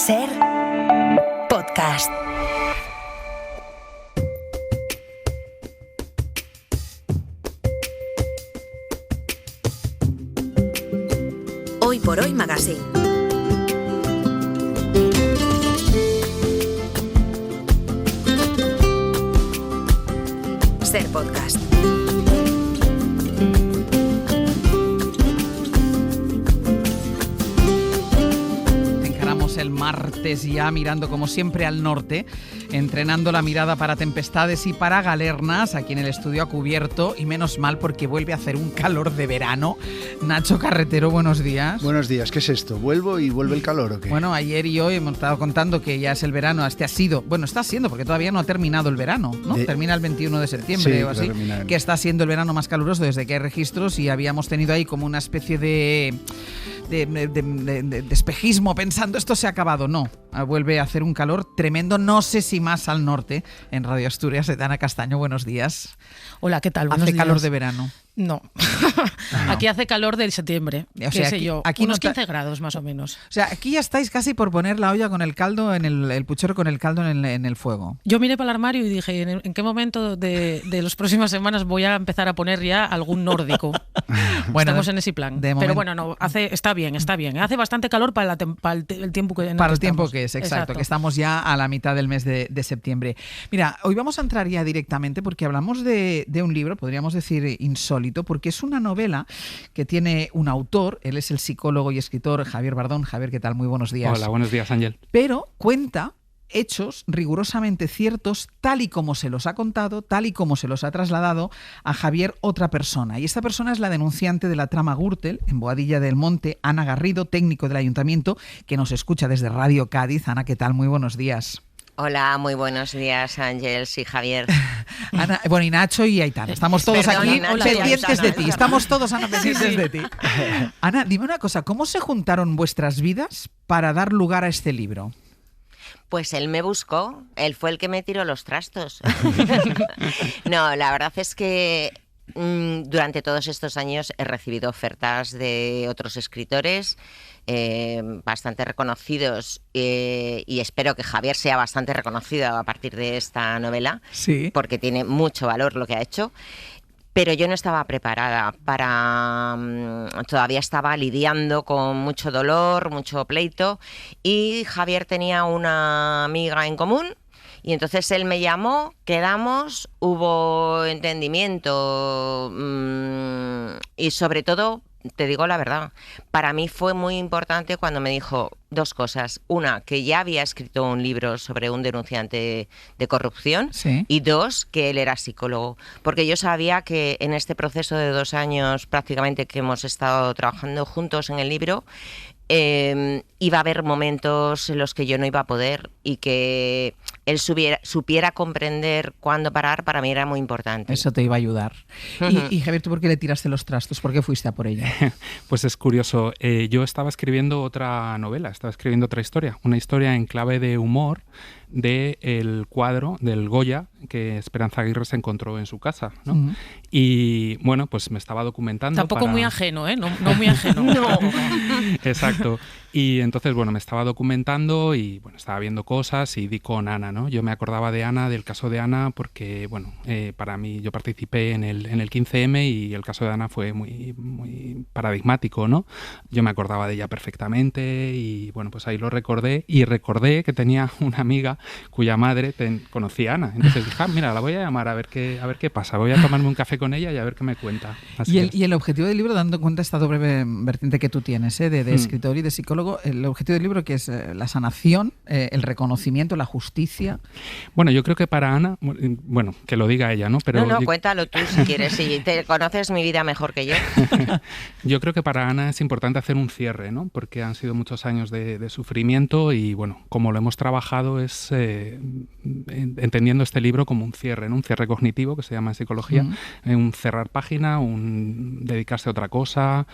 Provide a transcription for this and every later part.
Ser podcast. Hoy por Hoy Magazine. Ser podcast. Encaramos el martes ya mirando como siempre al norte, entrenando la mirada para tempestades y para galernas. Aquí en el estudio a cubierto, y menos mal porque vuelve a hacer un calor de verano. Nacho Carretero, buenos días. Buenos días, ¿qué es esto? ¿Vuelvo y vuelve el calor o qué? Bueno, ayer y hoy hemos estado contando que ya es el verano. Está siendo, porque todavía no ha terminado el verano, ¿no? Termina el 21 de septiembre sí, o así, que está siendo el verano más caluroso desde que hay registros, y habíamos tenido ahí como una especie de espejismo pensando esto se ha acabado. No, vuelve a hacer un calor tremendo, no sé si más al norte. En Radio Asturias, Ana Castaño, buenos días. Hola, ¿qué tal? Buenos ¿Hace días. calor de verano? No. Aquí hace calor de septiembre, o sea, aquí unos no 15 grados más o menos. O sea, aquí ya estáis casi por poner la olla con el caldo, en el puchero con el caldo en el fuego. Yo miré para el armario y dije, ¿en qué momento de las próximas semanas voy a empezar a poner ya algún nórdico? Bueno, estamos en ese plan. Pero bueno, no, está bien. Hace bastante calor para el tiempo que Para el tiempo que es, exacto, que estamos ya a la mitad del mes de septiembre. Mira, hoy vamos a entrar ya directamente porque hablamos de un libro, podríamos decir insólito, porque es una novela que tiene un autor. Él es el psicólogo y escritor Javier Bardón. Javier, ¿qué tal? Muy buenos días. Hola, buenos días, Ángel. Pero cuenta hechos rigurosamente ciertos, tal y como se los ha contado, tal y como se los ha trasladado a Javier otra persona. Y esta persona es la denunciante de la trama Gürtel en Boadilla del Monte, Ana Garrido, técnico del Ayuntamiento, que nos escucha desde Radio Cádiz. Ana, ¿qué tal? Muy buenos días. Hola, muy buenos días, Ángels y Javier. Ana, bueno, y Nacho y Aitana. Estamos todos aquí pendientes de ti. Estamos todos, Ana, pendientes de ti. Ana, dime una cosa, ¿cómo se juntaron vuestras vidas para dar lugar a este libro? Pues él me buscó, él fue el que me tiró los trastos. No, la verdad es que durante todos estos años he recibido ofertas de otros escritores bastante reconocidos, y espero que Javier sea bastante reconocido a partir de esta novela, sí, porque tiene mucho valor lo que ha hecho. Pero yo no estaba preparada todavía estaba lidiando con mucho dolor, mucho pleito, y Javier tenía una amiga en común. Y entonces él me llamó, quedamos, hubo entendimiento, y sobre todo, te digo la verdad, para mí fue muy importante cuando me dijo dos cosas. Una, que ya había escrito un libro sobre un denunciante de corrupción, sí, y dos, que él era psicólogo. Porque yo sabía que en este proceso de 2 años prácticamente que hemos estado trabajando juntos en el libro, iba a haber momentos en los que yo no iba a poder, y que él supiera comprender cuándo parar, para mí era muy importante. Eso te iba a ayudar. Y Javier, ¿tú por qué le tiraste los trastos? ¿Por qué fuiste a por ella? Pues es curioso. Yo estaba escribiendo otra novela, estaba escribiendo otra historia, una historia en clave de humor del cuadro del Goya que Esperanza Aguirre se encontró en su casa, ¿no? Uh-huh. Y bueno, pues me estaba documentando. Tampoco muy ajeno, ¿eh? No muy ajeno. No. Exacto. Y entonces, bueno, me estaba documentando y, bueno, estaba viendo cosas y di con Ana, ¿no? Yo me acordaba de Ana, del caso de Ana, porque, bueno, para mí, yo participé en el 15M y el caso de Ana fue muy, muy paradigmático, ¿no? Yo me acordaba de ella perfectamente y, bueno, pues ahí lo recordé, y recordé que tenía una amiga cuya madre conocía a Ana. Entonces dije, mira, la voy a llamar a ver qué pasa. Voy a tomarme un café con ella y a ver qué me cuenta. Y el objetivo del libro, dando en cuenta esta doble vertiente que tú tienes, de escritor y de psicólogo, el objetivo del libro, que es la sanación, el reconocimiento, la justicia. Bueno, yo creo que para Ana, bueno, que lo diga ella, ¿no? Pero Cuéntalo tú si quieres, si te conoces mi vida mejor que yo. Yo creo que para Ana es importante hacer un cierre, ¿no? Porque han sido muchos años de sufrimiento y, bueno, como lo hemos trabajado es entendiendo este libro como un cierre, ¿no? Un cierre cognitivo, que se llama en psicología, un cerrar página, un dedicarse a otra cosa.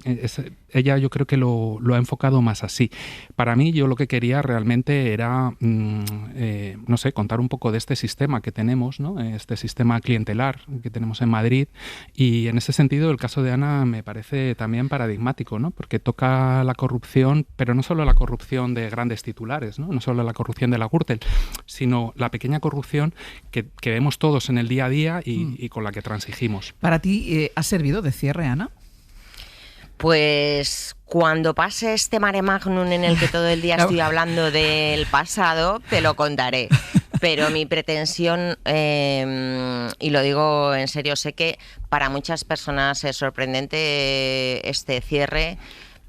ella yo creo que lo ha enfocado más así. Para mí, yo lo que quería realmente era, no sé, contar un poco de este sistema que tenemos, ¿no? Este sistema clientelar que tenemos en Madrid, y en ese sentido el caso de Ana me parece también paradigmático, ¿no? Porque toca la corrupción, pero no solo la corrupción de grandes titulares, ¿no? No solo la corrupción de la Gürtel, sino la pequeña corrupción que vemos todos en el día a día y con la que transigimos. ¿Para ti ha servido de cierre, Ana? Pues cuando pase este mare magnum en el que todo el día estoy hablando del pasado, te lo contaré. Pero mi pretensión, y lo digo en serio, sé que para muchas personas es sorprendente este cierre,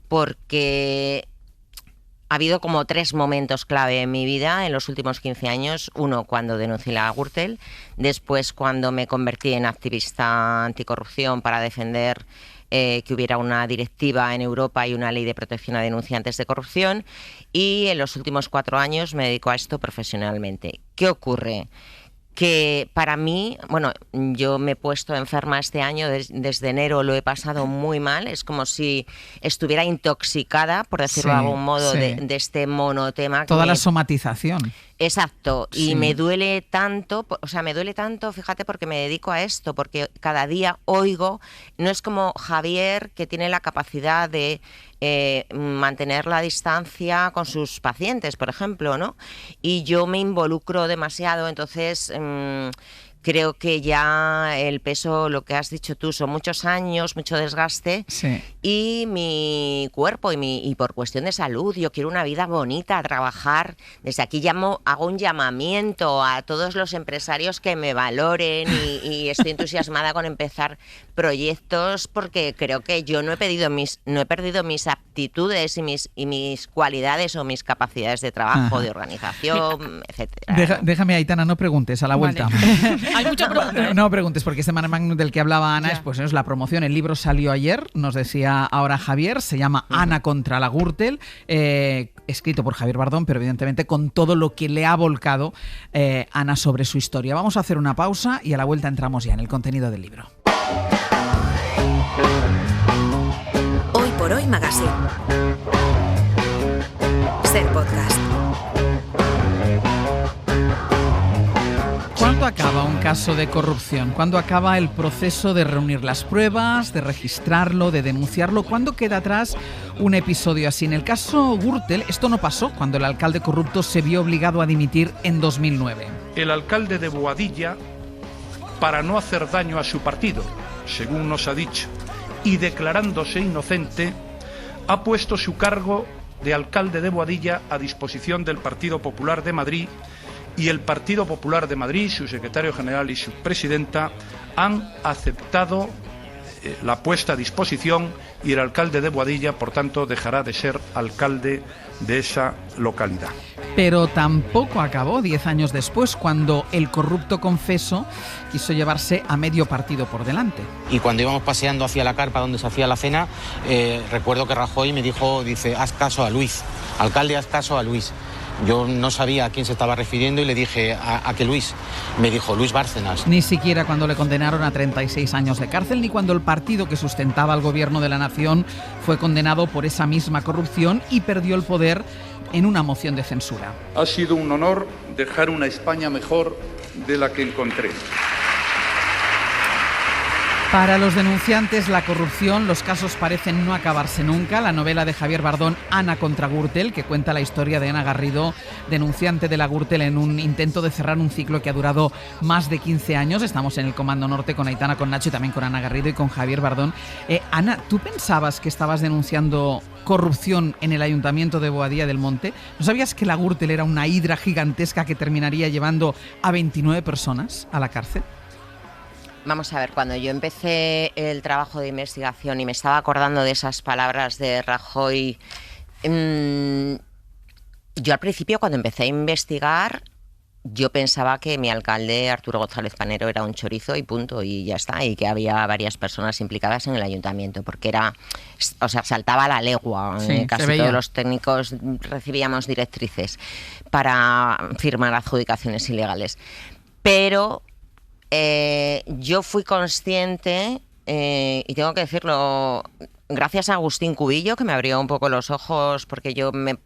porque ha habido como 3 momentos clave en mi vida en los últimos 15 años. Uno, cuando denuncié la Gürtel. Después, cuando me convertí en activista anticorrupción para defender que hubiera una directiva en Europa y una ley de protección a denunciantes de corrupción. Y en los últimos 4 años me dedico a esto profesionalmente. ¿Qué ocurre? Que para mí, bueno, yo me he puesto enferma este año, desde enero lo he pasado muy mal, es como si estuviera intoxicada, por decirlo de algún modo, de este monotema. Toda la somatización. Exacto, y me duele tanto, fíjate, porque me dedico a esto, porque cada día oigo, no es como Javier, que tiene la capacidad de mantener la distancia con sus pacientes, por ejemplo, ¿no? Y yo me involucro demasiado, entonces creo que ya el peso, lo que has dicho tú, son muchos años, mucho desgaste, y mi cuerpo y por cuestión de salud, yo quiero una vida bonita, trabajar. Desde aquí hago un llamamiento a todos los empresarios que me valoren, y estoy entusiasmada con empezar proyectos, porque creo que yo no he perdido mis aptitudes y mis cualidades o mis capacidades de trabajo, de organización, etcétera. Déjame, Aitana, no preguntes, a la vuelta. Hay mucha pregunta. No preguntes, porque este mare magnum del que hablaba Ana es la promoción. El libro salió ayer, nos decía ahora Javier, se llama Ana contra la Gürtel, escrito por Javier Bardón, pero evidentemente con todo lo que le ha volcado Ana sobre su historia. Vamos a hacer una pausa y a la vuelta entramos ya en el contenido del libro. Hoy por Hoy Magazine. Ser podcast. ¿Cuándo acaba un caso de corrupción? ¿Cuándo acaba el proceso de reunir las pruebas, de registrarlo, de denunciarlo? ¿Cuándo queda atrás un episodio así? En el caso Gürtel, esto no pasó cuando el alcalde corrupto se vio obligado a dimitir en 2009. El alcalde de Boadilla, para no hacer daño a su partido, según nos ha dicho, y declarándose inocente, ha puesto su cargo de alcalde de Boadilla a disposición del Partido Popular de Madrid, y el Partido Popular de Madrid, su secretario general y su presidenta, han aceptado la puesta a disposición, y el alcalde de Boadilla, por tanto, dejará de ser alcalde de esa localidad. Pero tampoco acabó 10 años después, cuando el corrupto confeso quiso llevarse a medio partido por delante. Y cuando íbamos paseando hacia la carpa donde se hacía la cena, recuerdo que Rajoy me dice, haz caso a Luis, alcalde, haz caso a Luis. Yo no sabía a quién se estaba refiriendo y le dije, ¿a qué Luis? Me dijo, Luis Bárcenas. Ni siquiera cuando le condenaron a 36 años de cárcel, ni cuando el partido que sustentaba al gobierno de la nación fue condenado por esa misma corrupción y perdió el poder en una moción de censura. Ha sido un honor dejar una España mejor de la que encontré. Para los denunciantes, la corrupción, los casos parecen no acabarse nunca. La novela de Javier Bardón, Ana contra Gürtel, que cuenta la historia de Ana Garrido, denunciante de la Gürtel, en un intento de cerrar un ciclo que ha durado más de 15 años. Estamos en el Comando Norte con Aitana, con Nacho y también con Ana Garrido y con Javier Bardón. Ana, ¿tú pensabas que estabas denunciando corrupción en el Ayuntamiento de Boadilla del Monte? ¿No sabías que la Gürtel era una hidra gigantesca que terminaría llevando a 29 personas a la cárcel? Vamos a ver, cuando yo empecé el trabajo de investigación y me estaba acordando de esas palabras de Rajoy, yo al principio, cuando empecé a investigar, yo pensaba que mi alcalde, Arturo González Panero, era un chorizo y punto, y ya está, y que había varias personas implicadas en el ayuntamiento, porque saltaba a la legua. Casi todos los técnicos recibíamos directrices para firmar adjudicaciones ilegales. Pero yo fui consciente, y tengo que decirlo, gracias a Agustín Cubillo, que me abrió un poco los ojos, porque yo me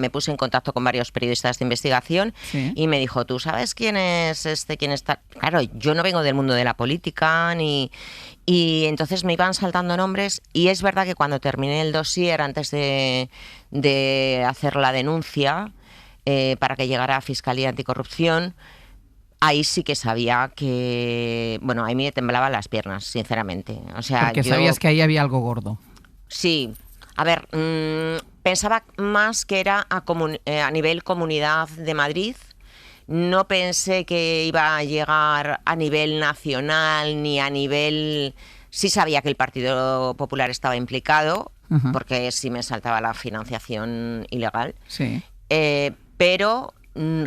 puse en contacto con varios periodistas de investigación, Sí. y me dijo, ¿tú sabes quién es quién está? Claro, yo no vengo del mundo de la política, y entonces me iban saltando nombres, y es verdad que cuando terminé el dossier, antes de hacer la denuncia, para que llegara a Fiscalía Anticorrupción, ahí sí que sabía que... Bueno, ahí me temblaban las piernas, sinceramente. O sea, Porque sabías que ahí había algo gordo. Sí. A ver, pensaba más que era a nivel Comunidad de Madrid. No pensé que iba a llegar a nivel nacional ni a nivel... Sí sabía que el Partido Popular estaba implicado, Ajá. porque sí me saltaba la financiación ilegal. Sí. Pero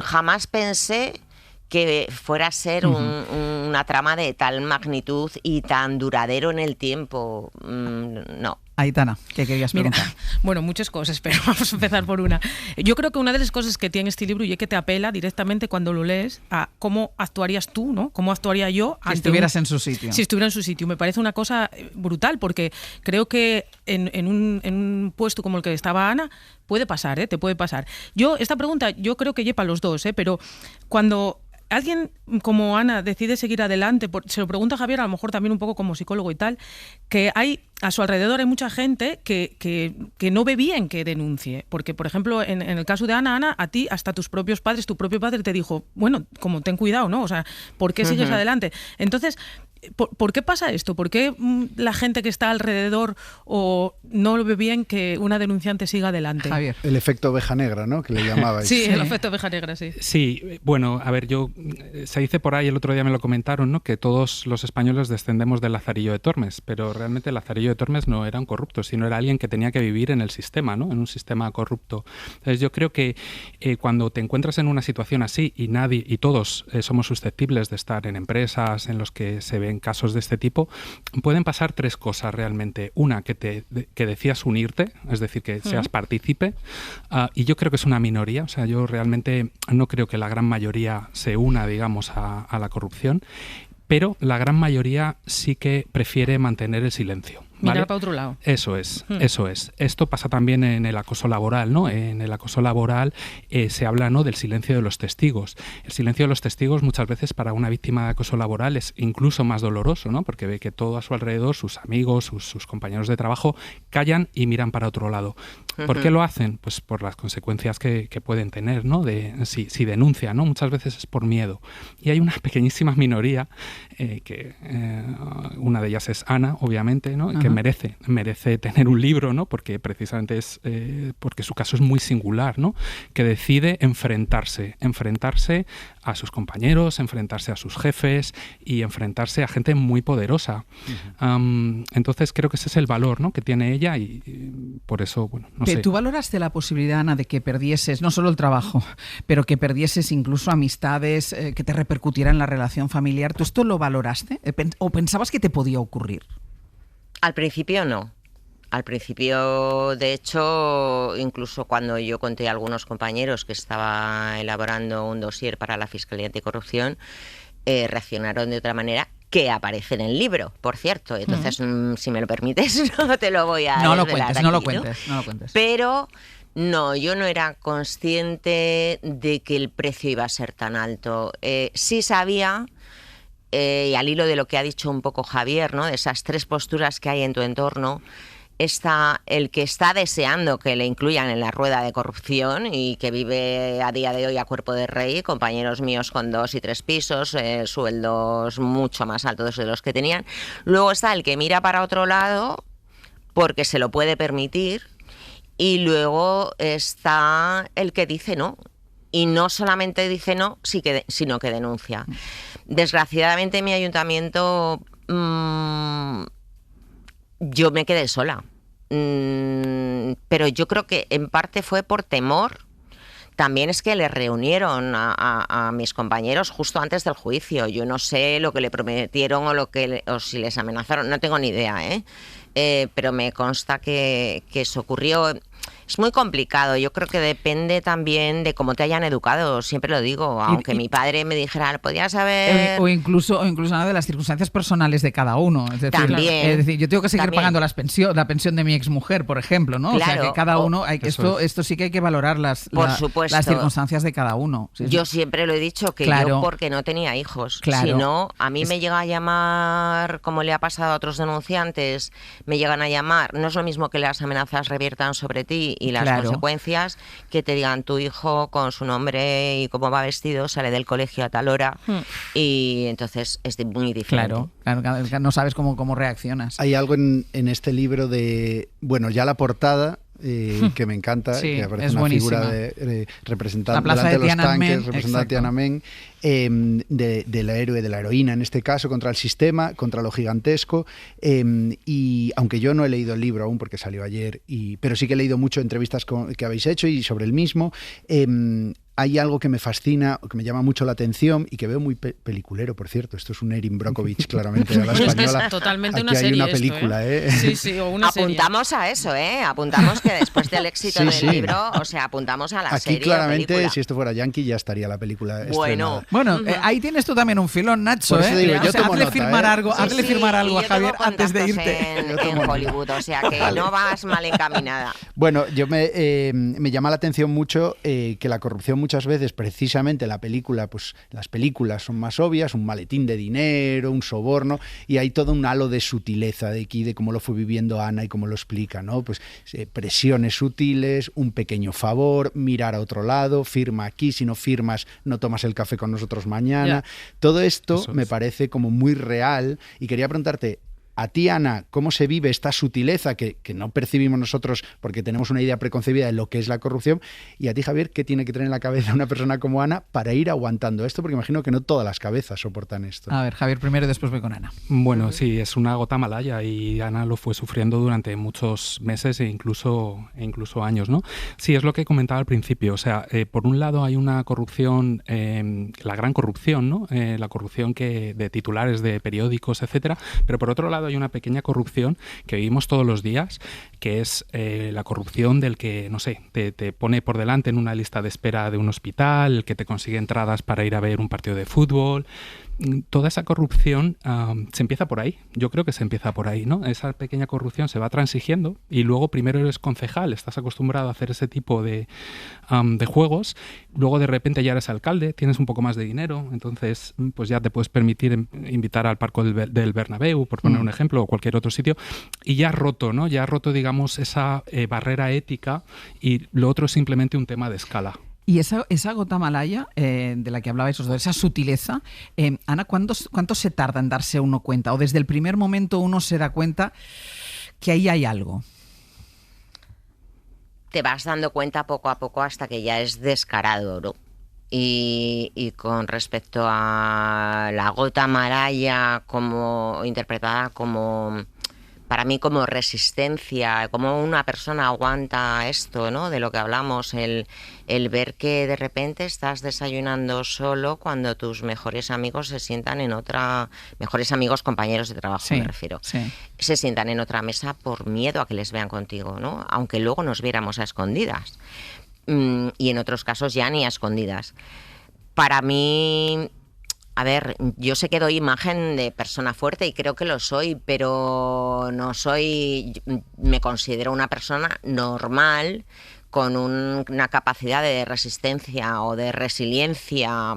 jamás pensé que fuera a ser una trama de tal magnitud y tan duradero en el tiempo. No. Aitana, ¿qué querías Mira, preguntar? bueno, muchas cosas, pero vamos a empezar por una. Yo creo que una de las cosas que tiene este libro y es que te apela directamente cuando lo lees a cómo actuarías tú, ¿no? ¿Cómo actuaría yo Si estuvieras en su sitio. Si estuviera en su sitio. Me parece una cosa brutal, porque creo que en un puesto como el que estaba Ana, puede pasar, te puede pasar. Esta pregunta yo creo que lleva a los dos, pero cuando alguien como Ana decide seguir adelante, se lo pregunta a Javier, a lo mejor también un poco como psicólogo y tal, que a su alrededor hay mucha gente que no ve bien que denuncie. Porque, por ejemplo, en el caso de Ana, a ti, hasta tus propios padres, tu propio padre te dijo, bueno, como ten cuidado, ¿no? O sea, ¿por qué sigues adelante? Entonces, ¿por qué pasa esto? ¿Por qué la gente que está alrededor no ve bien que una denunciante siga adelante? Javier. El efecto oveja negra, ¿no? Que le llamabais. Sí, el efecto oveja negra, sí. Sí, bueno, a ver, se dice por ahí, el otro día me lo comentaron, ¿no? Que todos los españoles descendemos del Lazarillo de Tormes, pero realmente el Lazarillo de Tormes no era un corrupto, sino era alguien que tenía que vivir en el sistema, ¿no? En un sistema corrupto. Entonces yo creo que cuando te encuentras en una situación así y todos somos susceptibles de estar en empresas en los que se ven casos de este tipo, pueden pasar tres cosas realmente. Una, que decidas unirte, es decir, que seas partícipe, y yo creo que es una minoría, o sea, yo realmente no creo que la gran mayoría se una, digamos, a la corrupción, pero la gran mayoría sí que prefiere mantener el silencio. ¿Vale? Mirar para otro lado. Eso es. Esto pasa también en el acoso laboral, ¿no? En el acoso laboral se habla, ¿no?, del silencio de los testigos. El silencio de los testigos muchas veces para una víctima de acoso laboral es incluso más doloroso, ¿no? Porque ve que todo a su alrededor, sus amigos, sus compañeros de trabajo, callan y miran para otro lado. ¿Por qué lo hacen? Pues por las consecuencias que pueden tener, ¿no? Si denuncian, ¿no? Muchas veces es por miedo. Y hay una pequeñísima minoría, una de ellas es Ana, obviamente, ¿no? Que merece tener un libro, ¿no? Porque precisamente porque su caso es muy singular, ¿no? Que decide enfrentarse a sus compañeros, enfrentarse a sus jefes y enfrentarse a gente muy poderosa. Entonces creo que ese es el valor, ¿no?, que tiene ella y por eso, bueno, no sé. ¿Tú valoraste la posibilidad, Ana, de que perdieses no solo el trabajo, pero que perdieses incluso amistades, que te repercutiera en la relación familiar? ¿Tú esto lo valoraste? ¿O pensabas que te podía ocurrir? Al principio no. Al principio, de hecho, incluso cuando yo conté a algunos compañeros que estaba elaborando un dossier para la Fiscalía Anticorrupción, reaccionaron de otra manera, que aparece en el libro, por cierto. Entonces, si me lo permites, no te lo voy a No desvelar lo aquí, cuentes. Pero no, yo no era consciente de que el precio iba a ser tan alto. Sí sabía... y al hilo de lo que ha dicho un poco Javier, ¿no?, de esas tres posturas que hay en tu entorno, está el que está deseando que le incluyan en la rueda de corrupción y que vive a día de hoy a cuerpo de rey, compañeros míos con 2 y 3 pisos, sueldos mucho más altos de los que tenían. Luego está el que mira para otro lado porque se lo puede permitir, y luego está el que dice no. Y no solamente dice no, sino que denuncia. Desgraciadamente en mi ayuntamiento yo me quedé sola. Pero yo creo que en parte fue por temor. También es que le reunieron a mis compañeros justo antes del juicio. Yo no sé lo que le prometieron o si les amenazaron, no tengo ni idea, pero me consta que eso ocurrió. Es muy complicado. Yo creo que depende también de cómo te hayan educado. Siempre lo digo. Aunque mi padre me dijera, podías haber... O incluso de las circunstancias personales de cada uno. Es decir, También. Es decir, yo tengo que seguir También. pagando la pensión de mi exmujer, por ejemplo, ¿no? Claro. O sea, que cada uno... Eso esto sí que hay que valorar Por supuesto. las circunstancias de cada uno. Sí, Yo sí. siempre lo he dicho, que Claro. yo porque no tenía hijos. Claro. Si no, a mí me llega a llamar, como le ha pasado a otros denunciantes, me llegan a llamar. No es lo mismo que las amenazas reviertan sobre ti y las Claro. consecuencias, que te digan tu hijo con su nombre y cómo va vestido, sale del colegio a tal hora. Y entonces es muy diferente. Claro, no sabes cómo reaccionas. Hay algo en este libro de, bueno, ya la portada, que me encanta, Sí, que aparece es una buenísima. figura de representante La plaza delante de de los tanques, Tiananmen, representante de exacto. Tiananmen, del héroe, de la heroína en este caso, contra el sistema, contra lo gigantesco. Y aunque yo no he leído el libro aún porque salió ayer, pero sí que he leído mucho entrevistas que habéis hecho y sobre el mismo. Hay algo que me fascina, que me llama mucho la atención y que veo muy peliculero, por cierto. Esto es un Erin Brockovich, claramente, de la española. Es totalmente Aquí una serie hay una esto, película, ¿eh? Sí, o una serie. Apuntamos a eso, Apuntamos que después del éxito Sí, del sí. libro, o sea, apuntamos a la Aquí serie o claramente, película. si esto fuera Yankee, ya estaría la película Bueno. estrenada. Bueno, ahí tienes tú también un filón, Nacho. Por eso digo, yo tomo hazle nota, firmar algo, Sí, hazle sí, firmar y algo a yo Javier tengo antes de contactos irte. en Hollywood, o sea que no vas mal encaminada. Bueno, me llama la atención mucho que la corrupción muchas veces, precisamente en la película, pues las películas son más obvias, un maletín de dinero, un soborno, y hay todo un halo de sutileza de aquí, de cómo lo fue viviendo Ana y cómo lo explica, ¿no? Pues presiones sutiles, un pequeño favor, mirar a otro lado, firma aquí, si no firmas no tomas el café con nosotros mañana. Todo esto Eso me es. parece como muy real, y quería preguntarte, a ti, Ana, ¿cómo se vive esta sutileza que no percibimos nosotros porque tenemos una idea preconcebida de lo que es la corrupción? Y a ti, Javier, ¿qué tiene que tener en la cabeza una persona como Ana para ir aguantando esto? Porque imagino que no todas las cabezas soportan esto. A ver, Javier primero y después voy con Ana. Bueno, sí, es una gota malaya y Ana lo fue sufriendo durante muchos meses e incluso años, ¿no? Sí, es lo que comentaba al principio. O sea, por un lado hay una corrupción, la gran corrupción, ¿no? La corrupción de titulares de periódicos, etcétera. Pero por otro lado hay una pequeña corrupción que vivimos todos los días, que es la corrupción del que, no sé, te pone por delante en una lista de espera de un hospital, el que te consigue entradas para ir a ver un partido de fútbol. Toda esa corrupción se empieza por ahí. Yo creo que se empieza por ahí, ¿no? Esa pequeña corrupción se va transigiendo y luego primero eres concejal, estás acostumbrado a hacer ese tipo de juegos, luego de repente ya eres alcalde, tienes un poco más de dinero, entonces pues ya te puedes permitir invitar al Parque del Bernabéu, por poner un ejemplo, o cualquier otro sitio, y ya has roto, ¿no? Ya has roto, digamos, esa barrera ética, y lo otro es simplemente un tema de escala. Y esa gota malaya de la que hablabais os dos, esa sutileza, Ana, ¿cuánto se tarda en darse uno cuenta? ¿O desde el primer momento uno se da cuenta que ahí hay algo? Te vas dando cuenta poco a poco hasta que ya es descarado, ¿no? Y con respecto a la gota malaya, como interpretada como, para mí, como resistencia, como una persona aguanta esto, ¿no? De lo que hablamos, el ver que de repente estás desayunando solo cuando tus mejores amigos se sientan en otra, mejores amigos, compañeros de trabajo, me refiero, se sientan en otra mesa por miedo a que les vean contigo, ¿no? Aunque luego nos viéramos a escondidas. Y en otros casos ya ni a escondidas. Para mí, a ver, yo sé que doy imagen de persona fuerte y creo que lo soy, pero no soy, me considero una persona normal con una capacidad de resistencia o de resiliencia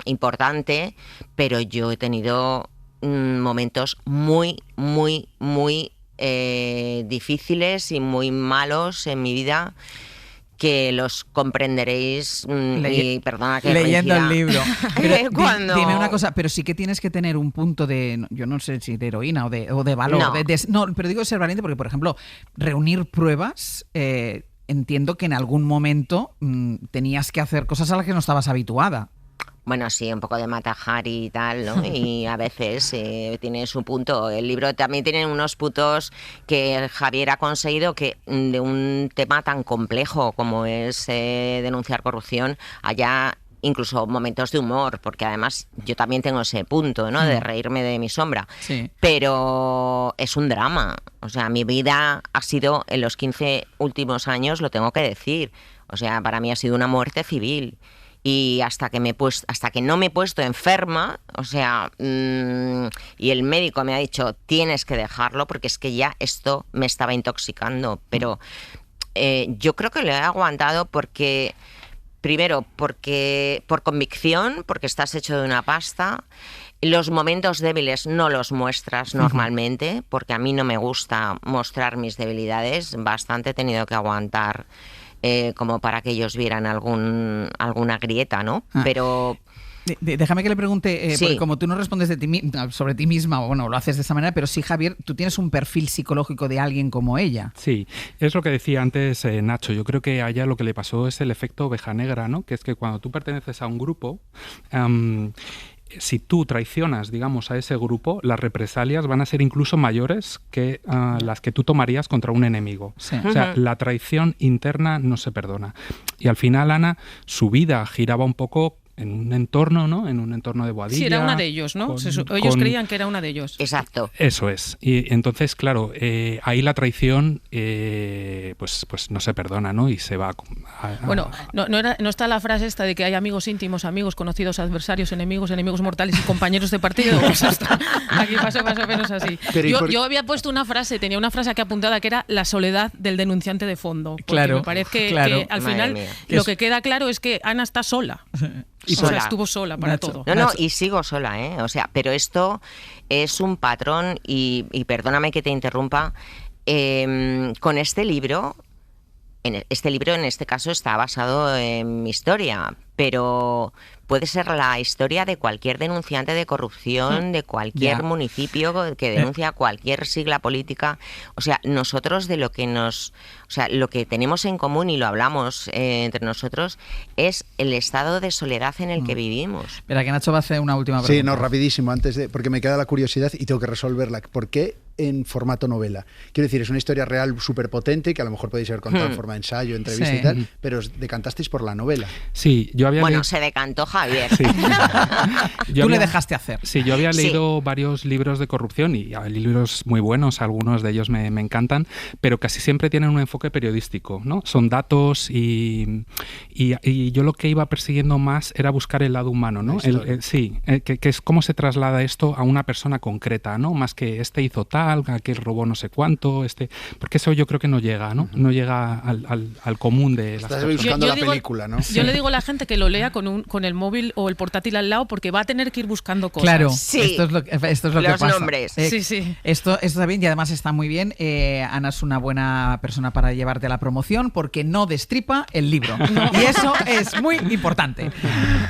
importante, pero yo he tenido momentos muy, muy, muy difíciles y muy malos en mi vida, que los comprenderéis y perdona que leyendo el libro. Pero cuando... dime una cosa, pero sí que tienes que tener un punto de, yo no sé si de heroína o de valor. No. No, pero digo ser valiente porque, por ejemplo, reunir pruebas, entiendo que en algún momento tenías que hacer cosas a las que no estabas habituada. Bueno, sí, un poco de matajar y tal, ¿no? Y a veces tiene su punto. El libro también tiene unos puntos que Javier ha conseguido que de un tema tan complejo como es denunciar corrupción haya incluso momentos de humor, porque además yo también tengo ese punto, ¿no? De reírme de mi sombra. Sí. Pero es un drama. O sea, mi vida ha sido, en los 15 últimos años, lo tengo que decir, o sea, para mí ha sido una muerte civil. Y hasta que no me he puesto enferma, o sea, y el médico me ha dicho, tienes que dejarlo porque es que ya esto me estaba intoxicando. Pero yo creo que lo he aguantado porque, primero, por convicción, porque estás hecho de una pasta. Los momentos débiles no los muestras normalmente, porque a mí no me gusta mostrar mis debilidades. Bastante he tenido que aguantar como para que ellos vieran alguna grieta, ¿no? Pero... Déjame que le pregunte, Sí. porque como tú no respondes sobre ti misma, o bueno, lo haces de esa manera, pero sí, Javier, tú tienes un perfil psicológico de alguien como ella. Sí, es lo que decía antes Nacho. Yo creo que a ella lo que le pasó es el efecto oveja negra, ¿no? Que es que cuando tú perteneces a un grupo, si tú traicionas, digamos, a ese grupo, las represalias van a ser incluso mayores que las que tú tomarías contra un enemigo. Sí. O sea, la traición interna no se perdona. Y al final, Ana, su vida giraba un poco en un entorno, ¿no? En un entorno de Boadilla. Sí, era una de ellos, ¿no? Ellos creían que era una de ellos. Exacto. Eso es. Y entonces, claro, ahí la traición pues no se perdona, ¿no? Y se va Bueno, no está la frase esta de que hay amigos íntimos, amigos conocidos, adversarios, enemigos mortales y compañeros de partido. Pues aquí pasó más o menos así. Yo había puesto una frase, tenía una frase aquí apuntada que era la soledad del denunciante de fondo. Porque Claro, me parece claro. que al Madre final mía. lo que queda claro es que Ana está sola. Y o sea, sola. estuvo sola para Nacho. todo. No, y sigo sola, ¿eh? O sea, pero esto es un patrón y perdóname que te interrumpa, con este libro, en este caso está basado en mi historia, pero puede ser la historia de cualquier denunciante de corrupción, de cualquier Ya. municipio que denuncia cualquier sigla política. O sea, nosotros lo que tenemos en común y lo hablamos entre nosotros es el estado de soledad en el que vivimos. Espera, que Nacho va a hacer una última pregunta. Sí, no, rapidísimo, porque me queda la curiosidad y tengo que resolverla. ¿Por qué en formato novela? Quiero decir, es una historia real súper potente que a lo mejor podéis haber contado en forma de ensayo, entrevista Sí. y tal, pero os decantasteis por la novela. Sí, yo había Bueno, leído... se decantó Javier. Sí. Tú le dejaste hacer. Sí, yo había Sí. leído varios libros de corrupción y hay libros muy buenos, algunos de ellos me encantan, pero casi siempre tienen un enfoque periodístico, ¿no? Son datos y yo lo que iba persiguiendo más era buscar el lado humano, ¿no? La historia. Que es cómo se traslada esto a una persona concreta, ¿no? Más que este hizo tal, aquel robó no sé cuánto, porque eso yo creo que no llega, ¿no? No llega al común de las Estás personas. buscando Yo la digo- película, ¿no? Yo le digo a la gente que lo lea con el móvil o el portátil al lado porque va a tener que ir buscando cosas. Claro, Sí. esto es lo que Los pasa. nombres. Sí, sí. Esto está bien y además está muy bien. Ana es una buena persona para llevarte a la promoción porque no destripa el libro. Y eso es muy importante.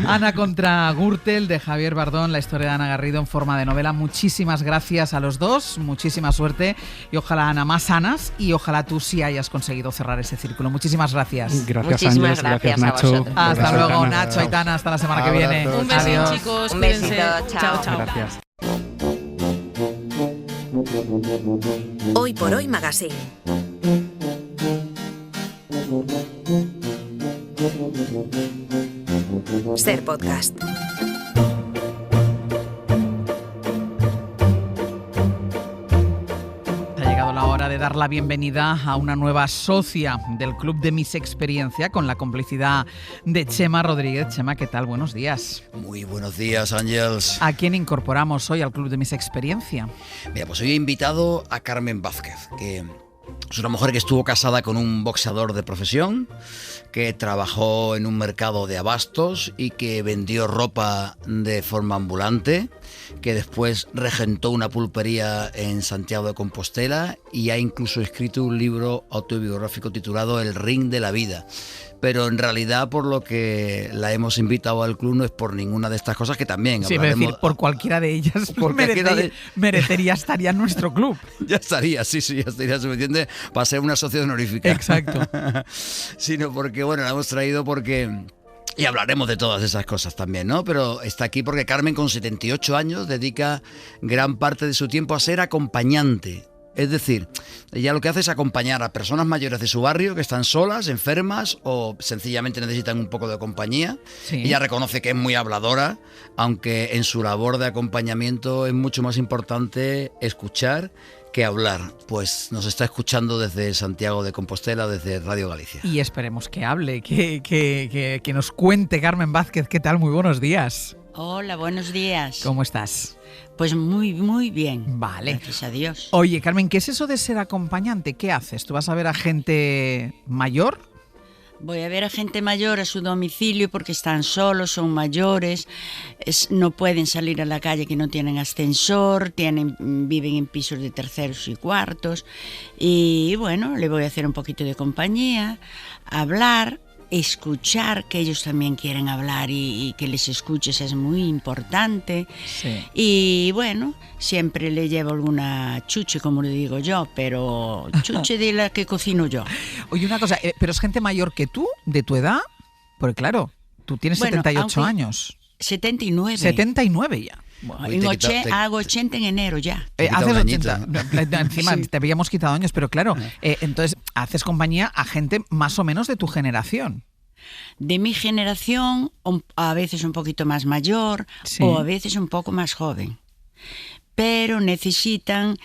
Ana contra Gürtel, de Javier Bardón, la historia de Ana Garrido en forma de novela. Muchísimas gracias a los dos, muchísima suerte y ojalá, Ana, más sanas y ojalá tú sí hayas conseguido cerrar ese círculo. Muchísimas gracias. Gracias, Muchísimas Ángeles, gracias, gracias a Nacho. vosotros. Hasta Gracias, luego, Ana. Nacho, Aitana, hasta la semana que viene. Abrazos. Un besito, Adiós. chicos. Un Cuídense. besito, chao. Chao. Gracias. Hoy por Hoy Magazine. Ser podcast. Ha llegado la hora de dar la bienvenida a una nueva socia del Club de Miss Experiencia con la complicidad de Chema Rodríguez. Chema, ¿qué tal? Buenos días. Muy buenos días, Ángels. ¿A quién incorporamos hoy al Club de Miss Experiencia? Mira, pues hoy he invitado a Carmen Vázquez, que es una mujer que estuvo casada con un boxeador de profesión, que trabajó en un mercado de abastos y que vendió ropa de forma ambulante, que después regentó una pulpería en Santiago de Compostela y ha incluso escrito un libro autobiográfico titulado El Ring de la Vida. Pero en realidad por lo que la hemos invitado al club no es por ninguna de estas cosas, que también Sí, es decir, hablaremos. por cualquiera de ellas Por cualquiera merecería estar ya en nuestro club. Ya estaría, sí, ya estaría suficiente para ser una sociedad honorífica. Exacto. Sino porque, bueno, la hemos traído porque... Y hablaremos de todas esas cosas también, ¿no? Pero está aquí porque Carmen, con 78 años, dedica gran parte de su tiempo a ser acompañante Es decir, ella lo que hace es acompañar a personas mayores de su barrio que están solas, enfermas o sencillamente necesitan un poco de compañía. Sí. Ella reconoce que es muy habladora, aunque en su labor de acompañamiento es mucho más importante escuchar que hablar. Pues nos está escuchando desde Santiago de Compostela, desde Radio Galicia. Y esperemos que hable, que nos cuente Carmen Vázquez. ¿Qué tal? Muy buenos días. Hola, buenos días. ¿Cómo estás? Pues muy bien. Vale. Gracias a Dios. Oye, Carmen, ¿qué es eso de ser acompañante? ¿Qué haces? ¿Tú vas a ver a gente mayor? Voy a ver a gente mayor a su domicilio porque están solos, son mayores, no pueden salir a la calle, que no tienen ascensor, viven en pisos de terceros y cuartos. Y bueno, le voy a hacer un poquito de compañía, hablar, escuchar, que ellos también quieren hablar y que les escuches es muy importante. Sí. Y bueno, siempre le llevo alguna chuche, como le digo yo, pero chuche de la que cocino yo. Oye, una cosa, ¿pero es gente mayor que tú, de tu edad? Porque claro, tú tienes 78 años. 79. 79 ya. Bueno, hago 80 en enero ya. Haces 80. Encima sí. Te habíamos quitado años, pero claro, entonces haces compañía a gente más o menos de tu generación. De mi generación, a veces un poquito más mayor, sí, o a veces un poco más joven. Pero necesitan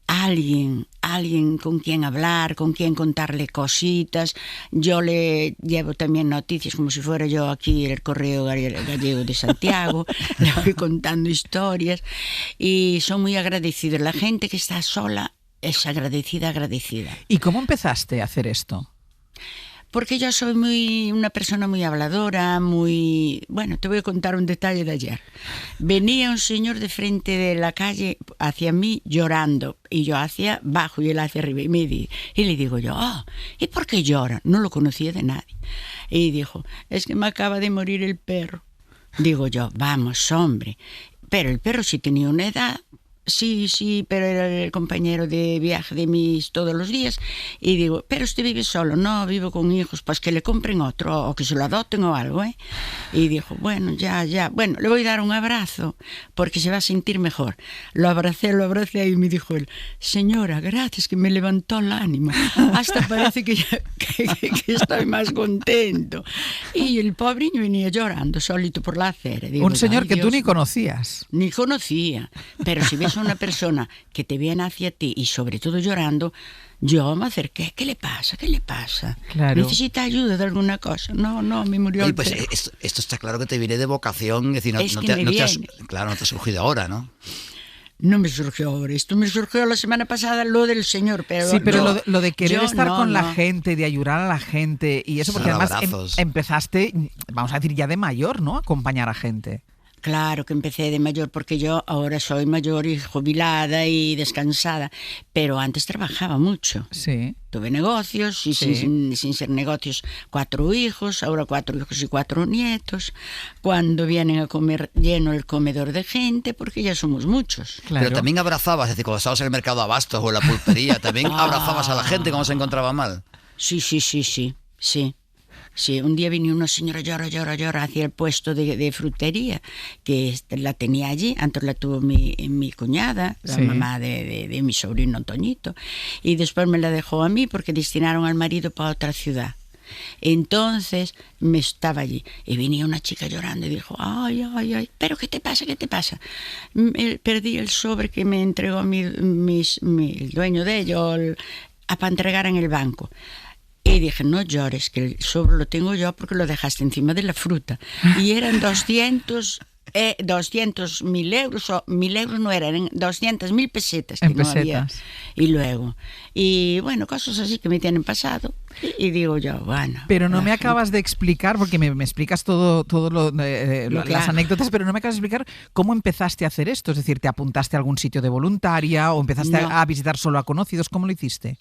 alguien con quien hablar, con quien contarle cositas. Yo le llevo también noticias como si fuera yo aquí el Correo Gallego de Santiago. Le voy contando historias y son muy agradecidos. La gente que está sola es agradecida. ¿Y cómo empezaste a hacer esto? Porque yo soy una persona muy habladora, Bueno, te voy a contar un detalle de ayer. Venía un señor de frente de la calle hacia mí llorando, y yo hacia abajo y él hacia arriba, y le digo yo, ¿y por qué llora? No lo conocía de nadie. Y dijo, es que me acaba de morir el perro. Digo yo, vamos, hombre. Pero el perro sí tenía una edad. Sí, pero era el compañero de viaje de mis todos los días. Y digo, ¿pero usted vive solo? No, vivo con hijos, pues que le compren otro o que se lo adopten o algo, ¿eh? Y dijo, bueno, ya. Bueno, le voy a dar un abrazo porque se va a sentir mejor. Lo abracé y me dijo él, señora, gracias, que me levantó el ánimo. Hasta parece que estoy más contento. Y el pobreño venía llorando solito por la acera. Digo, un señor que tú ni conocías. Ni conocía, pero si ves una persona que te viene hacia ti y sobre todo llorando, yo me acerqué. ¿Qué le pasa? Claro. ¿Necesita ayuda de alguna cosa? No, me murió el perro. Esto está claro que te viene de vocación, es decir, no te ha surgido ahora, ¿no? No me surgió ahora, esto me surgió la semana pasada, lo del señor, pero... Sí, pero lo de querer estar con la gente, de ayudar a la gente y eso, porque además empezaste, vamos a decir, ya de mayor, ¿no? Acompañar a gente. Claro que empecé de mayor porque yo ahora soy mayor y jubilada y descansada, pero antes trabajaba mucho. Sí. Tuve negocios y sin ser negocios 4 hijos, ahora 4 hijos y 4 nietos. Cuando vienen a comer lleno el comedor de gente porque ya somos muchos. Claro. Pero también abrazabas, es decir, cuando estabas en el mercado de abastos o en la pulpería, también abrazabas a la gente cuando se encontraba mal. Sí. Sí, un día vino una señora llora hacia el puesto de frutería, que la tenía allí, antes la tuvo mi cuñada, la mamá de mi sobrino Toñito, y después me la dejó a mí porque destinaron al marido para otra ciudad. Entonces me estaba allí y venía una chica llorando y dijo, ay, ¿pero qué te pasa? Perdí el sobre que me entregó el dueño de ello para entregar en el banco. Y dije, no llores, que el sobre lo tengo yo porque lo dejaste encima de la fruta. Y eran 200.000 euros, o 1.000 euros no eran 200.000 pesetas que no había. Y luego, bueno, cosas así que me tienen pasado. Y digo yo, bueno. Pero no me acabas de explicar, porque me explicas todo las anécdotas, pero no me acabas de explicar cómo empezaste a hacer esto. Es decir, ¿te apuntaste a algún sitio de voluntaria o empezaste a visitar solo a conocidos? ¿Cómo lo hiciste?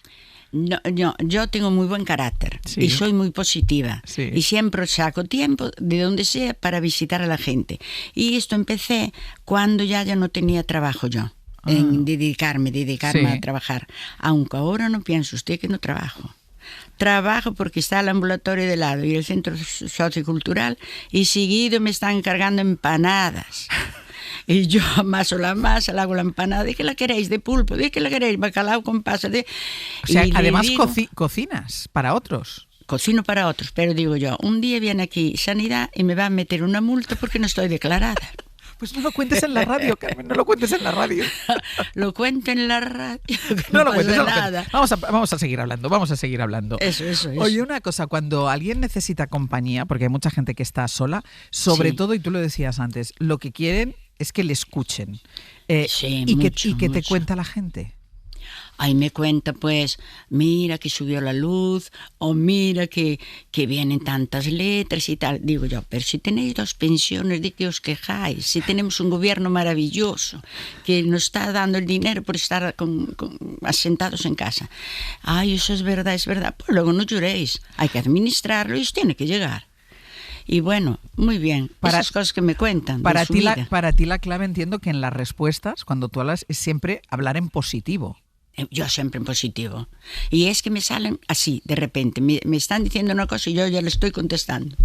No, yo tengo muy buen carácter y soy muy positiva y siempre saco tiempo de donde sea para visitar a la gente. Y esto empecé cuando ya no tenía trabajo yo, en dedicarme a trabajar. Aunque ahora no piense usted que no trabajo. Trabajo porque está el ambulatorio de lado y el centro sociocultural y seguido me están cargando empanadas. Y yo amaso la masa, le hago la empanada. ¿De qué la queréis? ¿De pulpo? ¿De qué la queréis? Bacalao con pasas. O sea, y además digo, cocinas para otros. Cocino para otros, pero digo yo, un día viene aquí Sanidad y me va a meter una multa porque no estoy declarada. Pues no lo cuentes en la radio, Carmen, no lo cuentes en la radio. Lo cuento en la radio, que No no lo pasa cuentes, no lo nada. cuentes. Vamos a seguir hablando. Eso. Oye, una cosa, cuando alguien necesita compañía, porque hay mucha gente que está sola, sobre Sí. todo, y tú lo decías antes, lo que quieren es que le escuchen. Sí, y mucho, que te mucho. cuenta la gente. Ahí me cuenta, pues, mira que subió la luz, o mira que vienen tantas letras y tal. Digo yo, pero si tenéis 2 pensiones, ¿de qué os quejáis? Si tenemos un gobierno maravilloso que nos está dando el dinero por estar asentados en casa. Ay, eso es verdad, es verdad. Pues luego no lloréis, hay que administrarlo y os tiene que llegar. Y bueno, muy bien, esas cosas que me cuentan. Para de su ti, vida. para ti la clave, entiendo que en las respuestas, cuando tú hablas, es siempre hablar en positivo. Yo siempre en positivo. Y es que me salen así, de repente. Me están diciendo una cosa y yo ya le estoy contestando.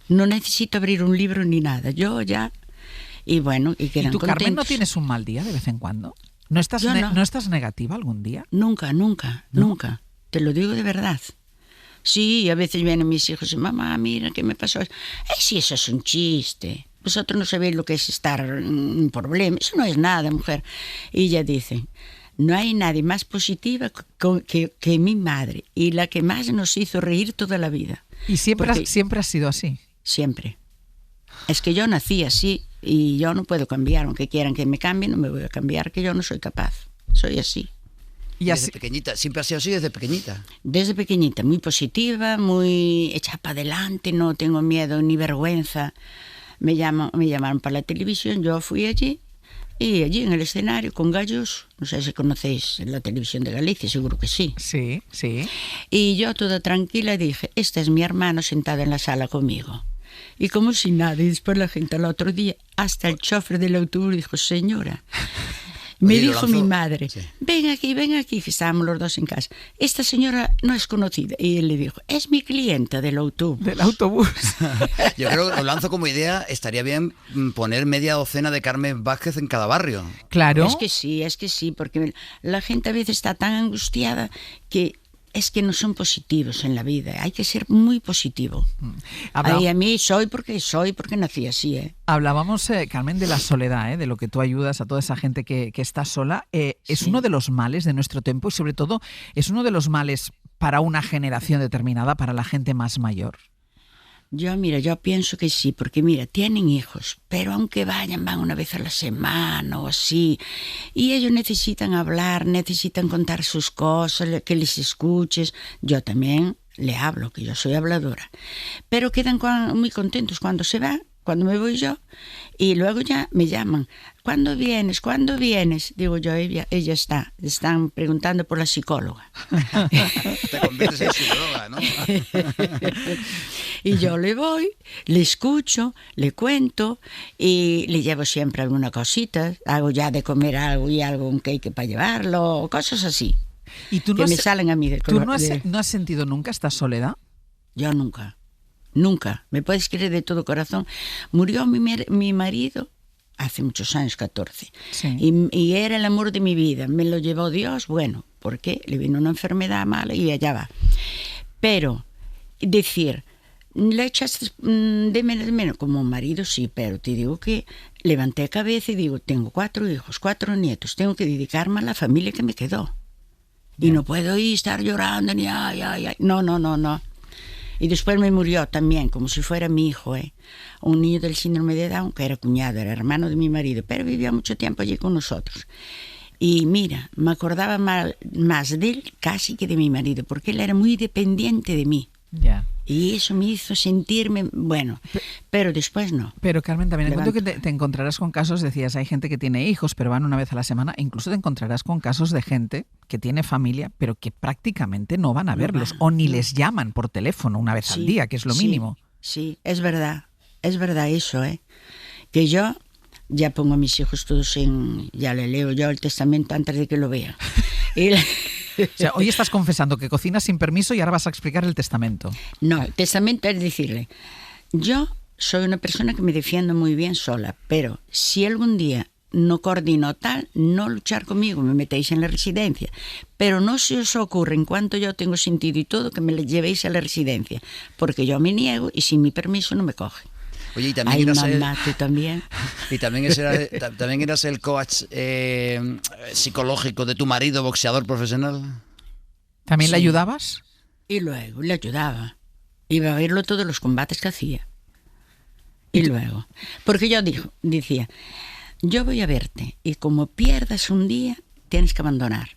No necesito abrir un libro ni nada. Yo ya... Y bueno, y quedan ¿Y tú, contentos. Carmen, no tienes un mal día de vez en cuando? ¿No estás, Yo no. ¿no estás negativa algún día? Nunca. Nunca. Te lo digo de verdad. Sí, a veces vienen mis hijos y mamá, mira, ¿qué me pasó? Sí, eso es un chiste. Vosotros no sabéis lo que es estar en un problema. Eso no es nada, mujer. Y ella dice... No hay nadie más positiva que mi madre y la que más nos hizo reír toda la vida. ¿Y siempre Porque has sido así? Siempre. Es que yo nací así y yo no puedo cambiar. Aunque quieran que me cambie, no me voy a cambiar, que yo no soy capaz. Soy así. Y Desde pequeñita, siempre has sido así desde pequeñita. Desde pequeñita, muy positiva, muy hecha para adelante, no tengo miedo ni vergüenza. Me llamaron para la televisión, yo fui allí. Y allí en el escenario con gallos, no sé si conocéis la televisión de Galicia, seguro que sí. Sí. Y yo toda tranquila dije, este es mi hermano sentado en la sala conmigo. Y como si nada, y después la gente al otro día, hasta el chofer del autobús dijo, señora... Me Oye, dijo lo lanzo- mi madre, Sí. ven aquí, que estábamos los dos en casa. Esta señora no es conocida. Y él le dijo, es mi clienta del autobús. Del autobús. Yo creo que lo lanzo como idea, estaría bien poner media docena de Carmen Vázquez en cada barrio. Claro. Es que sí, porque la gente a veces está tan angustiada que es que no son positivos en la vida. Hay que ser muy positivo. Y a mí soy porque nací así, ¿eh? Hablábamos, Carmen, de la soledad, de lo que tú ayudas a toda esa gente que está sola. Es Sí. uno de los males de nuestro tiempo y sobre todo es uno de los males para una generación determinada, para la gente más mayor. Yo pienso que sí, porque mira, tienen hijos, pero aunque van una vez a la semana o así, y ellos necesitan hablar, necesitan contar sus cosas, que les escuches. Yo también le hablo, que yo soy habladora, pero quedan muy contentos cuando se van, cuando me voy yo, y luego ya me llaman, ¿cuándo vienes? ¿Cuándo vienes? Digo yo, ella está, están preguntando por la psicóloga. Te conviertes en psicóloga, ¿no? Y yo le voy, le escucho, le cuento y le llevo siempre alguna cosita. Hago ya de comer algo y algo, un cake para llevarlo, cosas así. ¿Y tú que me salen a mí de ¿Tú color. no has sentido nunca esta soledad? Yo nunca. Nunca. Me puedes creer de todo corazón. Murió mi marido hace muchos años, 14. Sí. Y era el amor de mi vida. Me lo llevó Dios, bueno, porque le vino una enfermedad mala y allá va. Pero decir, le echaste de menos como marido, sí, pero te digo que levanté cabeza y digo, tengo 4 hijos, 4 nietos, tengo que dedicarme a la familia que me quedó. Y no puedo ir estar llorando ni ay. No. Y después me murió también, como si fuera mi hijo, un niño del síndrome de Down, que era cuñado, era hermano de mi marido, pero vivía mucho tiempo allí con nosotros. Y mira, me acordaba más de él casi que de mi marido, porque él era muy dependiente de mí. Ya. Y eso me hizo sentirme, bueno, pero después no. Pero Carmen, también Levanto. encuentro que te encontrarás con casos, decías, hay gente que tiene hijos, pero van una vez a la semana, e incluso te encontrarás con casos de gente que tiene familia, pero que prácticamente no van a verlos, o ni les llaman por teléfono una vez al día, que es lo mínimo. Sí, es verdad eso, que yo ya pongo a mis hijos todos ya le leo yo el testamento antes de que lo vean. O sea, hoy estás confesando que cocinas sin permiso y ahora vas a explicar el testamento. No, el testamento es decirle, yo soy una persona que me defiendo muy bien sola, pero si algún día no coordino tal, no luchar conmigo, me metéis en la residencia. Pero no se os ocurre, en cuanto yo tengo sentido y todo, que me llevéis a la residencia, porque yo me niego y sin mi permiso no me cogen. Oye, y también Ay, eras mamá, tú también. y también eras el coach psicológico de tu marido, boxeador profesional. ¿También le Sí. ayudabas? Y luego le ayudaba. Iba a verlo todos los combates que hacía. Y luego, porque yo decía, yo voy a verte y como pierdas un día, tienes que abandonar.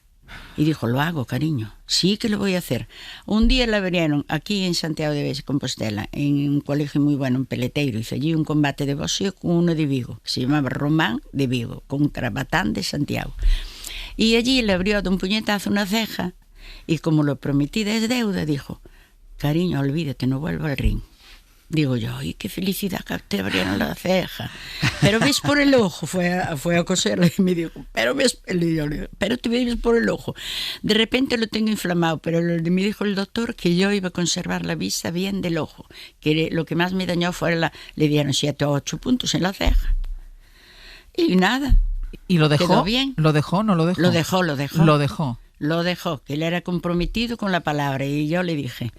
Y dijo, lo hago, cariño, sí que lo voy a hacer. Un día la abrieron aquí en Santiago de Compostela, en un colegio muy bueno, en Peleteiro. Hizo allí un combate de boxeo con uno de Vigo, que se llamaba Román de Vigo, contra Batán de Santiago. Y allí le abrió de un puñetazo una ceja y como lo prometida es deuda, dijo, cariño, olvídate, no vuelvo al ring. Digo yo, ¡ay, qué felicidad que te abrieron la ceja! Pero ves por el ojo, fue a coserle y me dijo, pero te ves por el ojo. De repente lo tengo inflamado, pero me dijo el doctor que yo iba a conservar la vista bien del ojo, que lo que más me dañó fue le dieron 7 o 8 puntos en la ceja. Y nada. ¿Y lo dejó? ¿Quedó bien? ¿Lo dejó? ¿No lo dejó? Lo dejó. Lo dejó, que él era comprometido con la palabra y yo le dije,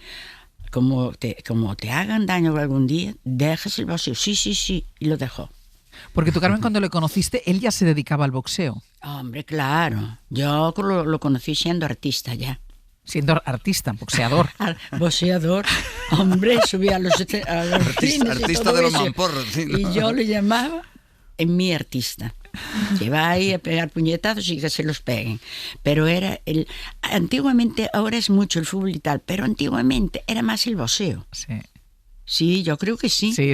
como te hagan daño algún día, dejas el boxeo. Sí, y lo dejó. Porque tú, Carmen, cuando le conociste, él ya se dedicaba al boxeo. Hombre, claro. Yo lo conocí siendo artista ya. Siendo artista, boxeador. Boxeador. Hombre, subía a los Artista de los mamporros. Sí, ¿no? Y yo le llamaba en mi artista. Que va ahí a pegar puñetazos y que se los peguen. Pero antiguamente, ahora es mucho el fútbol y tal, pero antiguamente era más el boxeo. Sí. Sí, yo creo que sí. Sí.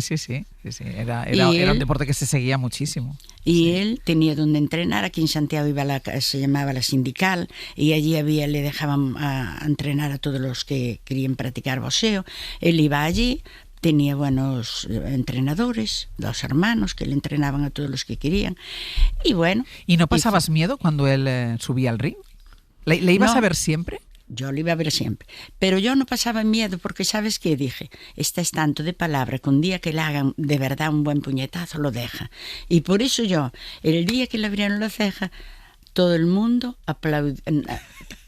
Era un deporte que se seguía muchísimo. Y él tenía donde entrenar. Aquí en Santiago se llamaba la Sindical, y allí le dejaban a entrenar a todos los que querían practicar boxeo. Él iba allí. Tenía buenos entrenadores, 2 hermanos que le entrenaban a todos los que querían. Y bueno. ¿Y no pasabas miedo cuando él subía al ring? ¿Le ibas a ver siempre? Yo lo iba a ver siempre. Pero yo no pasaba miedo porque, ¿sabes qué? Dije, esta es tanto de palabra que un día que le hagan de verdad un buen puñetazo lo deja. Y por eso yo, el día que le abrieron la ceja, todo el mundo aplaudió.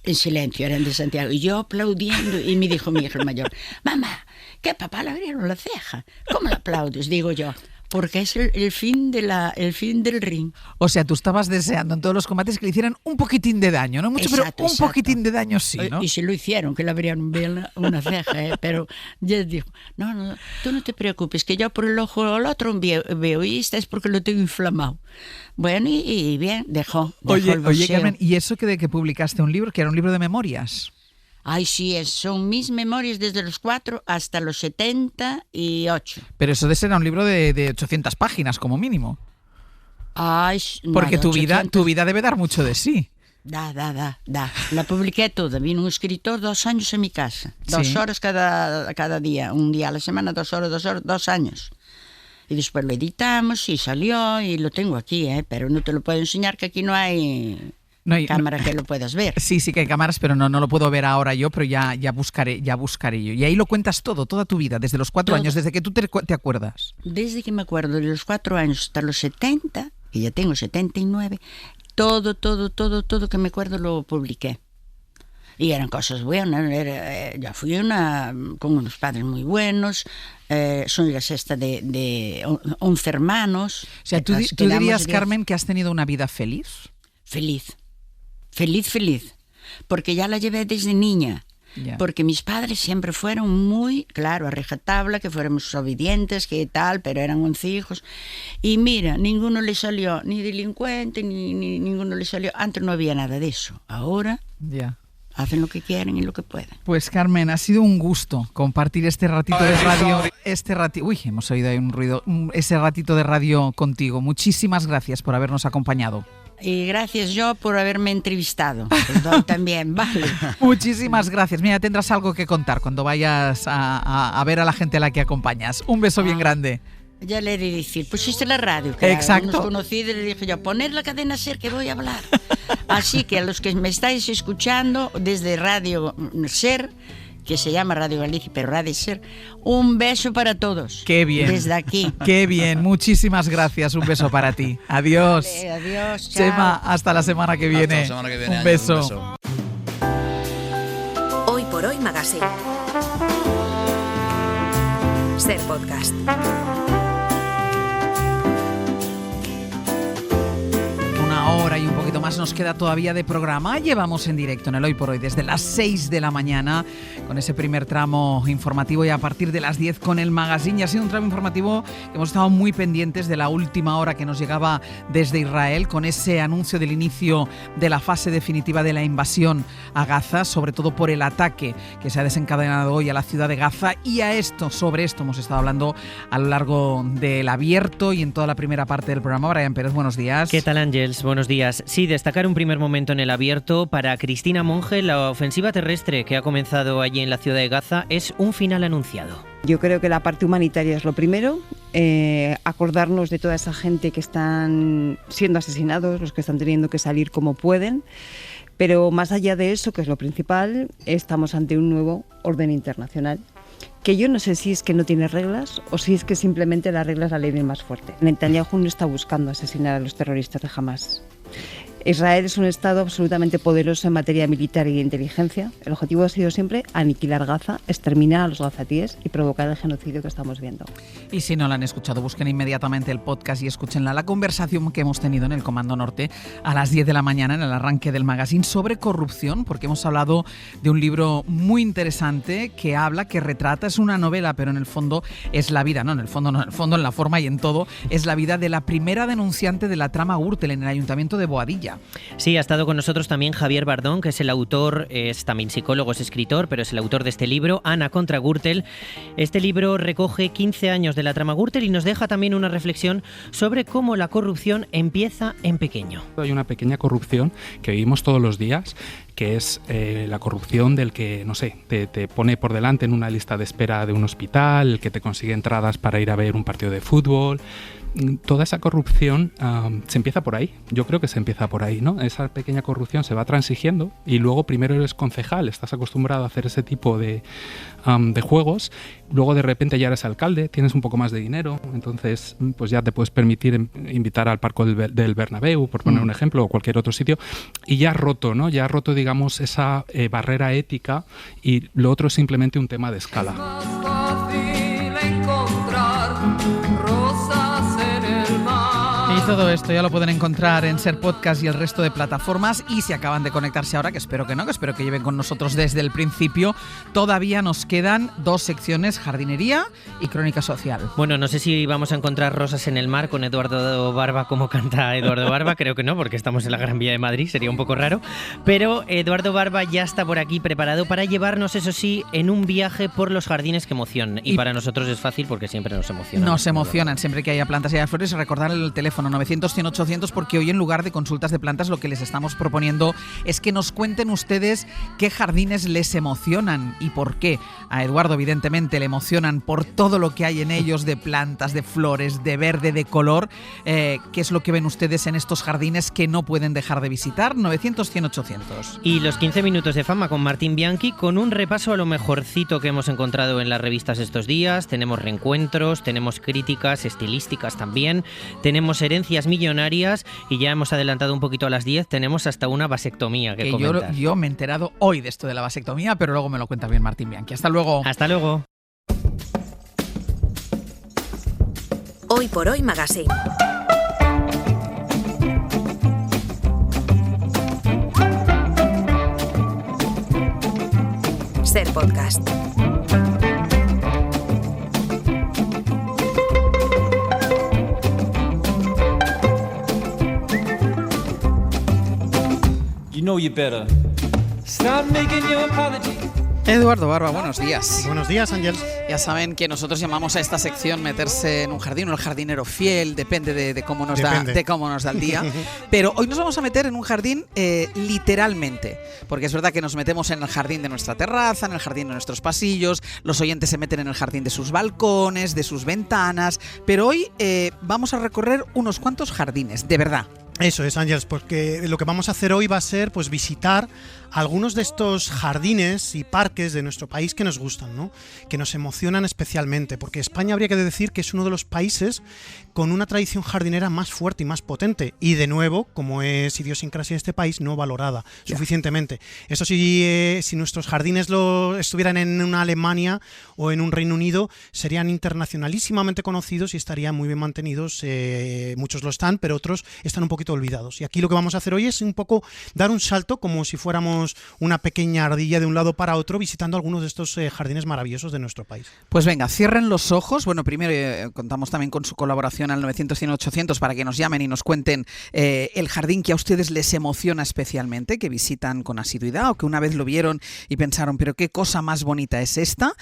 En silencio, eran de Santiago. Y yo aplaudiendo. Y me dijo mi hijo el mayor, mamá, que papá le abrieron la ceja. ¿Cómo le aplaudes? Digo yo, porque es el fin del ring. O sea, tú estabas deseando en todos los combates que le hicieran un poquitín de daño, no mucho, Exacto, pero un poquitín de daño sí, ¿no? Y si lo hicieron, que le abrieron bien una ceja, pero yo dijo, no, tú no te preocupes, que yo por el ojo al otro veo y esta es porque lo tengo inflamado. Bueno, y bien, dejó el boxeo. Oye, Carmen, ¿y eso de que publicaste un libro, que era un libro de memorias? Ay, sí, son mis memorias desde los 4 hasta los 78. Pero eso era un libro de 800 páginas como mínimo. Ay, porque no, tu vida debe dar mucho de sí. Da. La publiqué toda. Vino un escritor 2 años en mi casa. 2 horas cada día. Un día a la semana, 2 horas, 2 años. Y después lo editamos y salió y lo tengo aquí, pero no te lo puedo enseñar, que aquí no hay cámara que lo puedas ver. Sí que hay cámaras, pero no lo puedo ver ahora yo, pero ya buscaré yo. Y ahí lo cuentas toda tu vida, desde los 4 años, desde que tú te acuerdas. Desde que me acuerdo, de los 4 años hasta los 70, que ya tengo 79, todo que me acuerdo lo publiqué. Y eran cosas buenas. Yo fui con unos padres muy buenos. Soy la sexta de 11 hermanos. O sea, ¿tú dirías, Carmen, que has tenido una vida feliz? Feliz. Porque ya la llevé desde niña. Yeah. Porque mis padres siempre fueron muy, claro, a rajatabla, que fuéramos obedientes, que tal, pero eran 11 hijos. Y mira, ninguno le salió ni delincuente, ni ninguno le salió. Antes no había nada de eso. Ahora... Ya. Hacen lo que quieren y lo que pueden. Pues, Carmen, ha sido un gusto compartir este ratito de radio. Hemos oído ahí un ruido. Ese ratito de radio contigo. Muchísimas gracias por habernos acompañado. Y gracias yo por haberme entrevistado. Perdón también, vale. Muchísimas gracias. Mira, tendrás algo que contar cuando vayas a ver a la gente a la que acompañas. Un beso bien grande. Ya le he de decir, pusiste la radio, que exacto. Unos conocidos, le dije yo, poner la cadena SER que voy a hablar. Así que a los que me estáis escuchando desde Radio SER, que se llama Radio Galicia, pero ha de ser. Un beso para todos. Qué bien. Desde aquí. Qué bien. Muchísimas gracias. Un beso para ti. Adiós. Vale, adiós. Chao. Chema, hasta la semana que viene. Hasta la semana que viene, Un Ángel, beso. Hoy por Hoy Magazine. Ser podcast. Una hora y un poquito más nos queda todavía de programa. Llevamos en directo en el Hoy por Hoy desde las 6 de la mañana con ese primer tramo informativo y a partir de las 10 con el magazine. Y ha sido un tramo informativo que hemos estado muy pendientes de la última hora que nos llegaba desde Israel con ese anuncio del inicio de la fase definitiva de la invasión a Gaza, sobre todo por el ataque que se ha desencadenado hoy a la ciudad de Gaza. Y sobre esto hemos estado hablando a lo largo del abierto y en toda la primera parte del programa. Brian Pérez, buenos días. ¿Qué tal, Ángels? Buenos días. Sí, destacar un primer momento en el abierto. Para Cristina Monge, la ofensiva terrestre que ha comenzado allí en la ciudad de Gaza es un final anunciado. Yo creo que la parte humanitaria es lo primero, acordarnos de toda esa gente que están siendo asesinados, los que están teniendo que salir como pueden, pero más allá de eso, que es lo principal, estamos ante un nuevo orden internacional, que yo no sé si es que no tiene reglas o si es que simplemente la regla es la ley del más fuerte. Netanyahu no está buscando asesinar a los terroristas de Hamás. Israel es un estado absolutamente poderoso en materia militar y de inteligencia. El objetivo ha sido siempre aniquilar Gaza, exterminar a los gazatíes y provocar el genocidio que estamos viendo. Y si no la han escuchado, busquen inmediatamente el podcast y escúchenla. La conversación que hemos tenido en el Comando Norte a las 10 de la mañana en el arranque del magazine sobre corrupción, porque hemos hablado de un libro muy interesante que retrata, es una novela, pero en el fondo es la vida, en el la forma y en todo, es la vida de la primera denunciante de la trama Gürtel en el Ayuntamiento de Boadilla. Sí, ha estado con nosotros también Javier Bardón, que es el autor, es también psicólogo, es escritor, pero es el autor de este libro, Ana contra Gürtel. Este libro recoge 15 años de la trama Gürtel y nos deja también una reflexión sobre cómo la corrupción empieza en pequeño. Hay una pequeña corrupción que vivimos todos los días, que es la corrupción del que, te pone por delante en una lista de espera de un hospital, el que te consigue entradas para ir a ver un partido de fútbol. Toda esa corrupción se empieza por ahí. Yo creo que se empieza por ahí, ¿no? Esa pequeña corrupción se va transigiendo y luego primero eres concejal, estás acostumbrado a hacer ese tipo de juegos, luego de repente ya eres alcalde, tienes un poco más de dinero, entonces pues ya te puedes permitir invitar al Parque del Bernabéu, por poner un ejemplo, o cualquier otro sitio, y ya has roto, ¿no? Ya has roto, digamos, esa barrera ética y lo otro es simplemente un tema de escala. Y todo esto ya lo pueden encontrar en Ser Podcast y el resto de plataformas. Y si acaban de conectarse ahora, que espero que no, que espero que lleven con nosotros desde el principio, todavía nos quedan 2 secciones, jardinería y crónica social. Bueno, no sé si vamos a encontrar rosas en el mar con Eduardo Barba como canta Eduardo Barba, creo que no, porque estamos en la Gran Vía de Madrid, sería un poco raro. Pero Eduardo Barba ya está por aquí preparado para llevarnos, eso sí, en un viaje por los jardines que emocionan. Y para nosotros es fácil porque siempre nos emocionan. Nos emocionan siempre que haya plantas y haya flores. Recordar el teléfono 900-100-800, porque hoy en lugar de consultas de plantas lo que les estamos proponiendo es que nos cuenten ustedes qué jardines les emocionan y por qué. A Eduardo evidentemente le emocionan por todo lo que hay en ellos de plantas, de flores, de verde, de color. ¿Qué es lo que ven ustedes en estos jardines que no pueden dejar de visitar? 900-100-800. Y los 15 minutos de fama con Martín Bianchi, con un repaso a lo mejorcito que hemos encontrado en las revistas estos días. Tenemos reencuentros, tenemos críticas estilísticas también, tenemos herencias millonarias y ya hemos adelantado un poquito a las 10, tenemos hasta una vasectomía que comentar. Yo me he enterado hoy de esto de la vasectomía, pero luego me lo cuenta bien Martín Bianchi. Hasta luego. Hasta luego. Hoy por Hoy Magazine. Ser podcast. You know you better stop making your apology. Eduardo Barba, buenos días. Buenos días, Ángel. Ya saben que nosotros llamamos a esta sección meterse en un jardín o el jardinero fiel, depende de cómo nos da el día. Pero hoy nos vamos a meter en un jardín literalmente, porque es verdad que nos metemos en el jardín de nuestra terraza, en el jardín de nuestros pasillos, los oyentes se meten en el jardín de sus balcones, de sus ventanas, pero hoy vamos a recorrer unos cuantos jardines, de verdad. Eso es, Ángeles, porque lo que vamos a hacer hoy va a ser pues visitar algunos de estos jardines y parques de nuestro país que nos gustan, ¿no? Que nos emocionan especialmente, porque España habría que decir que es uno de los países con una tradición jardinera más fuerte y más potente, y de nuevo, como es idiosincrasia de este país, no valorada suficientemente. Eso sí, si nuestros jardines estuvieran en una Alemania o en un Reino Unido, serían internacionalísimamente conocidos y estarían muy bien mantenidos. Muchos lo están, pero otros están un poquito olvidados. Y aquí lo que vamos a hacer hoy es un poco dar un salto, como si fuéramos una pequeña ardilla de un lado para otro, visitando algunos de estos jardines maravillosos de nuestro país. Pues venga, cierren los ojos. Bueno, primero contamos también con su colaboración al 900-100-800 para que nos llamen y nos cuenten el jardín que a ustedes les emociona especialmente, que visitan con asiduidad o que una vez lo vieron y pensaron, pero qué cosa más bonita es esta.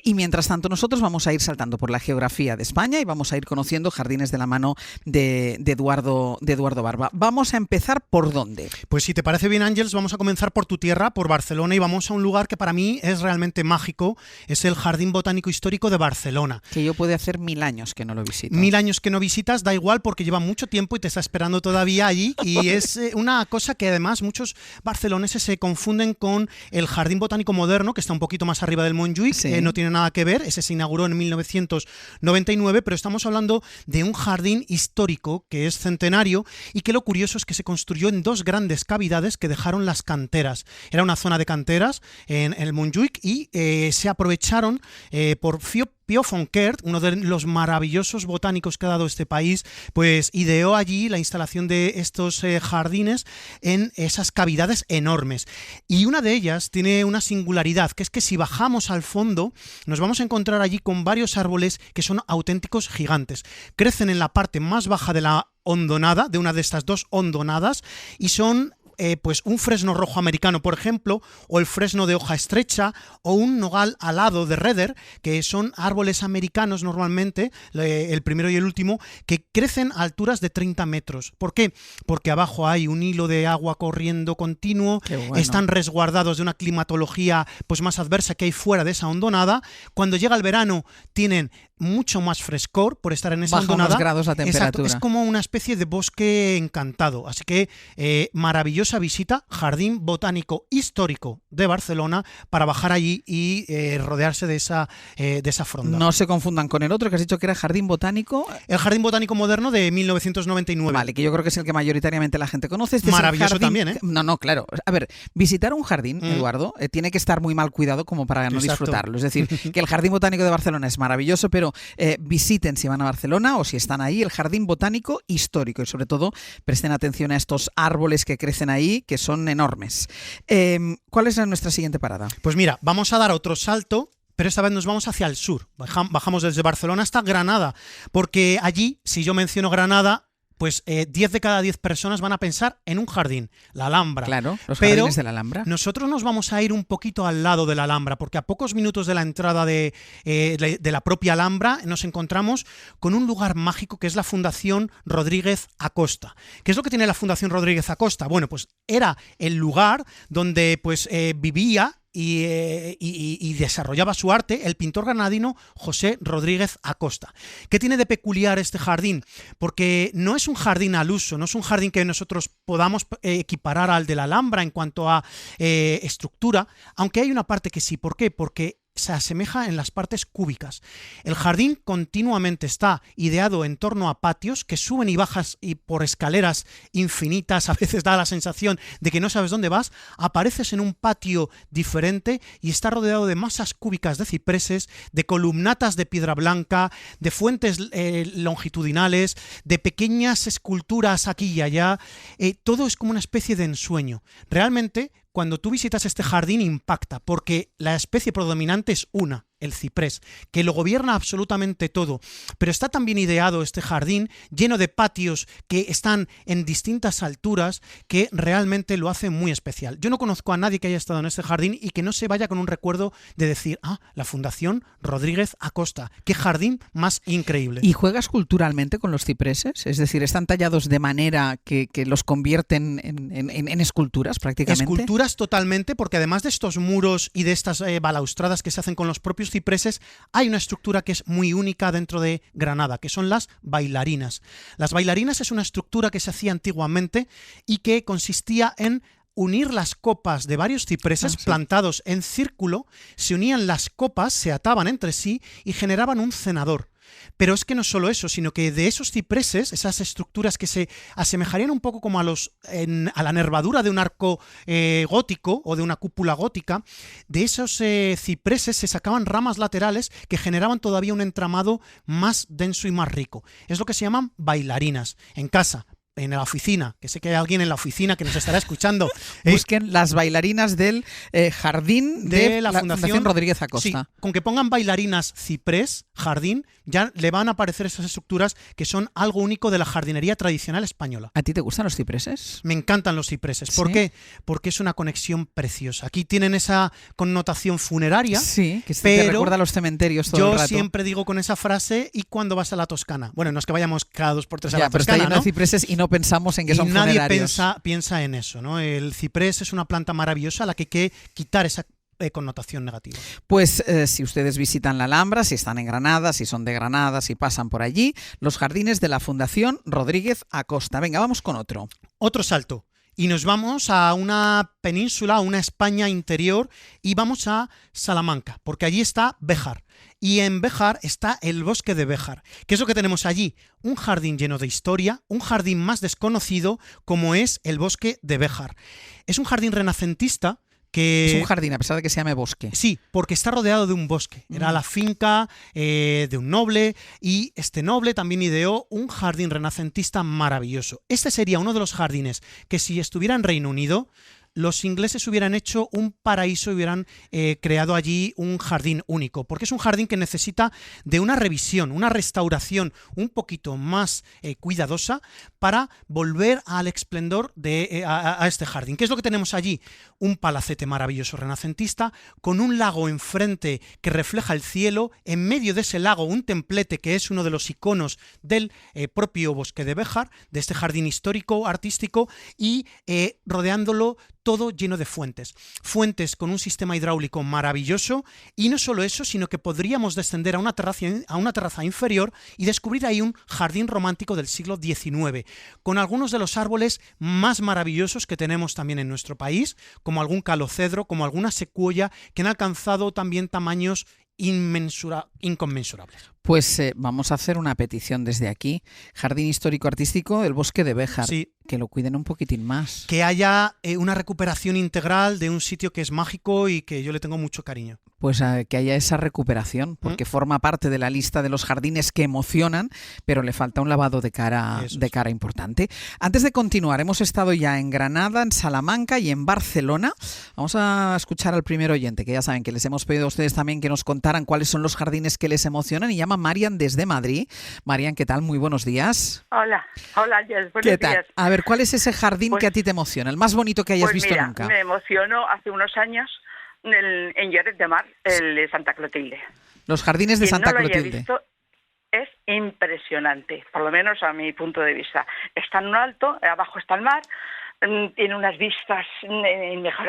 Y mientras tanto nosotros vamos a ir saltando por la geografía de España y vamos a ir conociendo jardines de la mano de Eduardo Barba. Vamos a empezar ¿por dónde? Pues si te parece bien, Ángeles, vamos a comenzar por tu tierra, por Barcelona, y vamos a un lugar que para mí es realmente mágico. Es el Jardín Botánico Histórico de Barcelona. Que yo puede hacer 1000 años que no lo visito. 1000 años que no visitas, da igual, porque lleva mucho tiempo y te está esperando todavía allí, y es una cosa que además muchos barceloneses se confunden con el Jardín Botánico Moderno, que está un poquito más arriba del Montjuïc. Sí. No tiene nada que ver, ese se inauguró en 1999, pero estamos hablando de un jardín histórico que es centenario y que lo curioso es que se construyó en dos grandes cavidades que dejaron las canteras. Era una zona de canteras en el Montjuïc y se aprovecharon por Pio Fontquert, uno de los maravillosos botánicos que ha dado este país, pues ideó allí la instalación de estos jardines en esas cavidades enormes. Y una de ellas tiene una singularidad, que es que si bajamos al fondo nos vamos a encontrar allí con varios árboles que son auténticos gigantes. Crecen en la parte más baja de la hondonada, de una de estas dos hondonadas, y son pues un fresno rojo americano, por ejemplo, o el fresno de hoja estrecha, o un nogal alado de Redder, que son árboles americanos normalmente, el primero y el último, que crecen a alturas de 30 metros. ¿Por qué? Porque abajo hay un hilo de agua corriendo continuo, bueno. Están resguardados de una climatología pues más adversa que hay fuera de esa hondonada. Cuando llega el verano tienen mucho más frescor por estar en esa hondonada. Baja unos grados la temperatura. Exacto, es como una especie de bosque encantado. Así que maravillosa visita, Jardín Botánico Histórico de Barcelona, para bajar allí y rodearse de esa fronda. No se confundan con el otro que has dicho que era Jardín Botánico. El Jardín Botánico Moderno de 1999. Vale, que yo creo que es el que mayoritariamente la gente conoce. Este maravilloso es el jardín, también, ¿eh? No, claro. A ver, visitar un jardín, Eduardo, tiene que estar muy mal cuidado como para no disfrutarlo. Es decir, que el Jardín Botánico de Barcelona es maravilloso, pero visiten, si van a Barcelona o si están ahí, el Jardín Botánico Histórico, y sobre todo presten atención a estos árboles que crecen ahí, que son enormes. ¿Cuál es nuestra siguiente parada? Pues mira, vamos a dar otro salto, pero esta vez nos vamos hacia el sur. Bajamos desde Barcelona hasta Granada, porque allí, si yo menciono Granada, pues 10 de cada 10 personas van a pensar en un jardín, la Alhambra. Claro, los jardines de la Alhambra. Nosotros nos vamos a ir un poquito al lado de la Alhambra, porque a pocos minutos de la entrada de la propia Alhambra nos encontramos con un lugar mágico que es la Fundación Rodríguez Acosta. ¿Qué es lo que tiene la Fundación Rodríguez Acosta? Bueno, pues era el lugar donde pues vivía y desarrollaba su arte el pintor granadino José Rodríguez Acosta. ¿Qué tiene de peculiar este jardín? Porque no es un jardín al uso, no es un jardín que nosotros podamos equiparar al de la Alhambra en cuanto a estructura, aunque hay una parte que sí. ¿Por qué? Porque se asemeja en las partes cúbicas. El jardín continuamente está ideado en torno a patios que suben y bajas y por escaleras infinitas. A veces da la sensación de que no sabes dónde vas. Apareces en un patio diferente y está rodeado de masas cúbicas de cipreses, de columnatas de piedra blanca, de fuentes longitudinales, de pequeñas esculturas aquí y allá. Todo es como una especie de ensueño. Realmente, cuando tú visitas este jardín impacta, porque la especie predominante es una, el ciprés, que lo gobierna absolutamente todo. Pero está también ideado este jardín lleno de patios que están en distintas alturas, que realmente lo hace muy especial. Yo no conozco a nadie que haya estado en este jardín y que no se vaya con un recuerdo de decir, la Fundación Rodríguez Acosta, qué jardín más increíble. ¿Y juegas culturalmente con los cipreses? Es decir, ¿están tallados de manera que los convierten en esculturas prácticamente? Esculturas totalmente, porque además de estos muros y de estas balaustradas que se hacen con los propios cipreses hay una estructura que es muy única dentro de Granada, que son las bailarinas. Las bailarinas es una estructura que se hacía antiguamente y que consistía en unir las copas de varios cipreses plantados en círculo, se unían las copas, se ataban entre sí y generaban un cenador. Pero es que no solo eso, sino que de esos cipreses, esas estructuras que se asemejarían un poco como a la nervadura de un arco gótico o de una cúpula gótica, de esos cipreses se sacaban ramas laterales que generaban todavía un entramado más denso y más rico. Es lo que se llaman bailarinas. En casa, en la oficina, que sé que hay alguien en la oficina que nos estará escuchando. Busquen las bailarinas del jardín de la Fundación Rodríguez Acosta. Sí, con que pongan bailarinas ciprés, jardín, ya le van a aparecer esas estructuras que son algo único de la jardinería tradicional española. ¿A ti te gustan los cipreses? Me encantan los cipreses. ¿Por qué? Porque es una conexión preciosa. Aquí tienen esa connotación funeraria. Sí, que te recuerda a los cementerios todo el rato. Yo siempre digo con esa frase, ¿y cuando vas a la Toscana? Bueno, no es que vayamos cada 2 por 3 a la pero Toscana, está lleno ¿no? de cipreses y no pensamos en que son nadie funerarios. piensa en eso, ¿no? El ciprés es una planta maravillosa a la que hay que quitar esa connotación negativa. Pues si ustedes visitan la Alhambra, si están en Granada, si son de Granada, si pasan por allí, los jardines de la Fundación Rodríguez Acosta. Venga, vamos con otro. Otro salto. Y nos vamos a una península, a una España interior, y vamos a Salamanca, porque allí está Béjar. Y en Béjar está el bosque de Béjar. ¿Qué es lo que tenemos allí? Un jardín lleno de historia, un jardín más desconocido, como es el bosque de Béjar. Es un jardín renacentista que... Es un jardín, a pesar de que se llame bosque. Sí, porque está rodeado de un bosque. Era la finca de un noble, y este noble también ideó un jardín renacentista maravilloso. Este sería uno de los jardines que, si estuviera en Reino Unido, los ingleses hubieran hecho un paraíso y hubieran creado allí un jardín único, porque es un jardín que necesita de una revisión, una restauración un poquito más cuidadosa para volver al esplendor de a este jardín. ¿Qué es lo que tenemos allí? Un palacete maravilloso renacentista con un lago enfrente que refleja el cielo, en medio de ese lago un templete que es uno de los iconos del propio bosque de Béjar, de este jardín histórico, artístico, y rodeándolo todo lleno de fuentes. Fuentes con un sistema hidráulico maravilloso, y no solo eso, sino que podríamos descender a una terraza inferior y descubrir ahí un jardín romántico del siglo XIX, con algunos de los árboles más maravillosos que tenemos también en nuestro país, como algún calocedro, como alguna secuoya, que han alcanzado también tamaños inconmensurables. Pues vamos a hacer una petición desde aquí. Jardín Histórico Artístico del Bosque de Béjar. Sí. Que lo cuiden un poquitín más. Que haya una recuperación integral de un sitio que es mágico y que yo le tengo mucho cariño. Pues que haya esa recuperación, porque forma parte de la lista de los jardines que emocionan, pero le falta un lavado de cara importante. Antes de continuar, hemos estado ya en Granada, en Salamanca y en Barcelona. Vamos a escuchar al primer oyente, que ya saben que les hemos pedido a ustedes también que nos contaran cuáles son los jardines que les emocionan, y llama Marian desde Madrid. Marian, ¿qué tal? Muy buenos días. Hola, Jess, buenos ¿Qué tal? días. A ver, ¿cuál es ese jardín que a ti te emociona? El más bonito que hayas visto mira, nunca. Me emocionó hace unos años en Lloret de Mar, el de Santa Clotilde. Los jardines de Santa Clotilde. Clotilde. Visto, es impresionante, por lo menos a mi punto de vista. Está en un alto, abajo está el mar, tiene unas vistas mejor,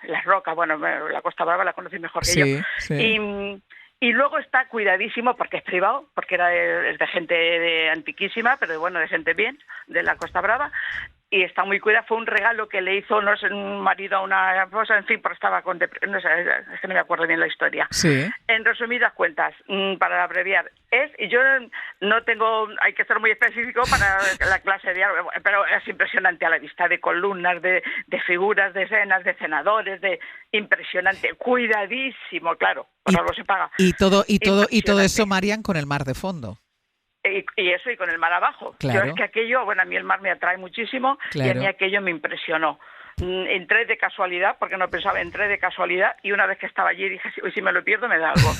las rocas, bueno, la Costa Brava la conocí mejor que yo. Sí. Y luego está cuidadísimo porque es privado, porque es de gente antiquísima, pero bueno, de gente bien, de la Costa Brava. Y está muy cuidado. Fue un regalo que le hizo, no sé, un marido a una esposa, en fin, pero estaba con no sé, es que no me acuerdo bien la historia. Sí. En resumidas cuentas, para abreviar, y yo no tengo, hay que ser muy específico para la clase de árbol, pero es impresionante a la vista, de columnas, de figuras, de escenas, de cenadores, impresionante, cuidadísimo, claro, por algo se paga. Y todo eso, Marian, con el mar de fondo. Y eso, y con el mar abajo. Claro. Yo es que aquello, bueno, a mí el mar me atrae muchísimo, claro. Y a mí aquello me impresionó. Entré de casualidad, porque no pensaba, entré de casualidad, y una vez que estaba allí dije, si me lo pierdo me da algo.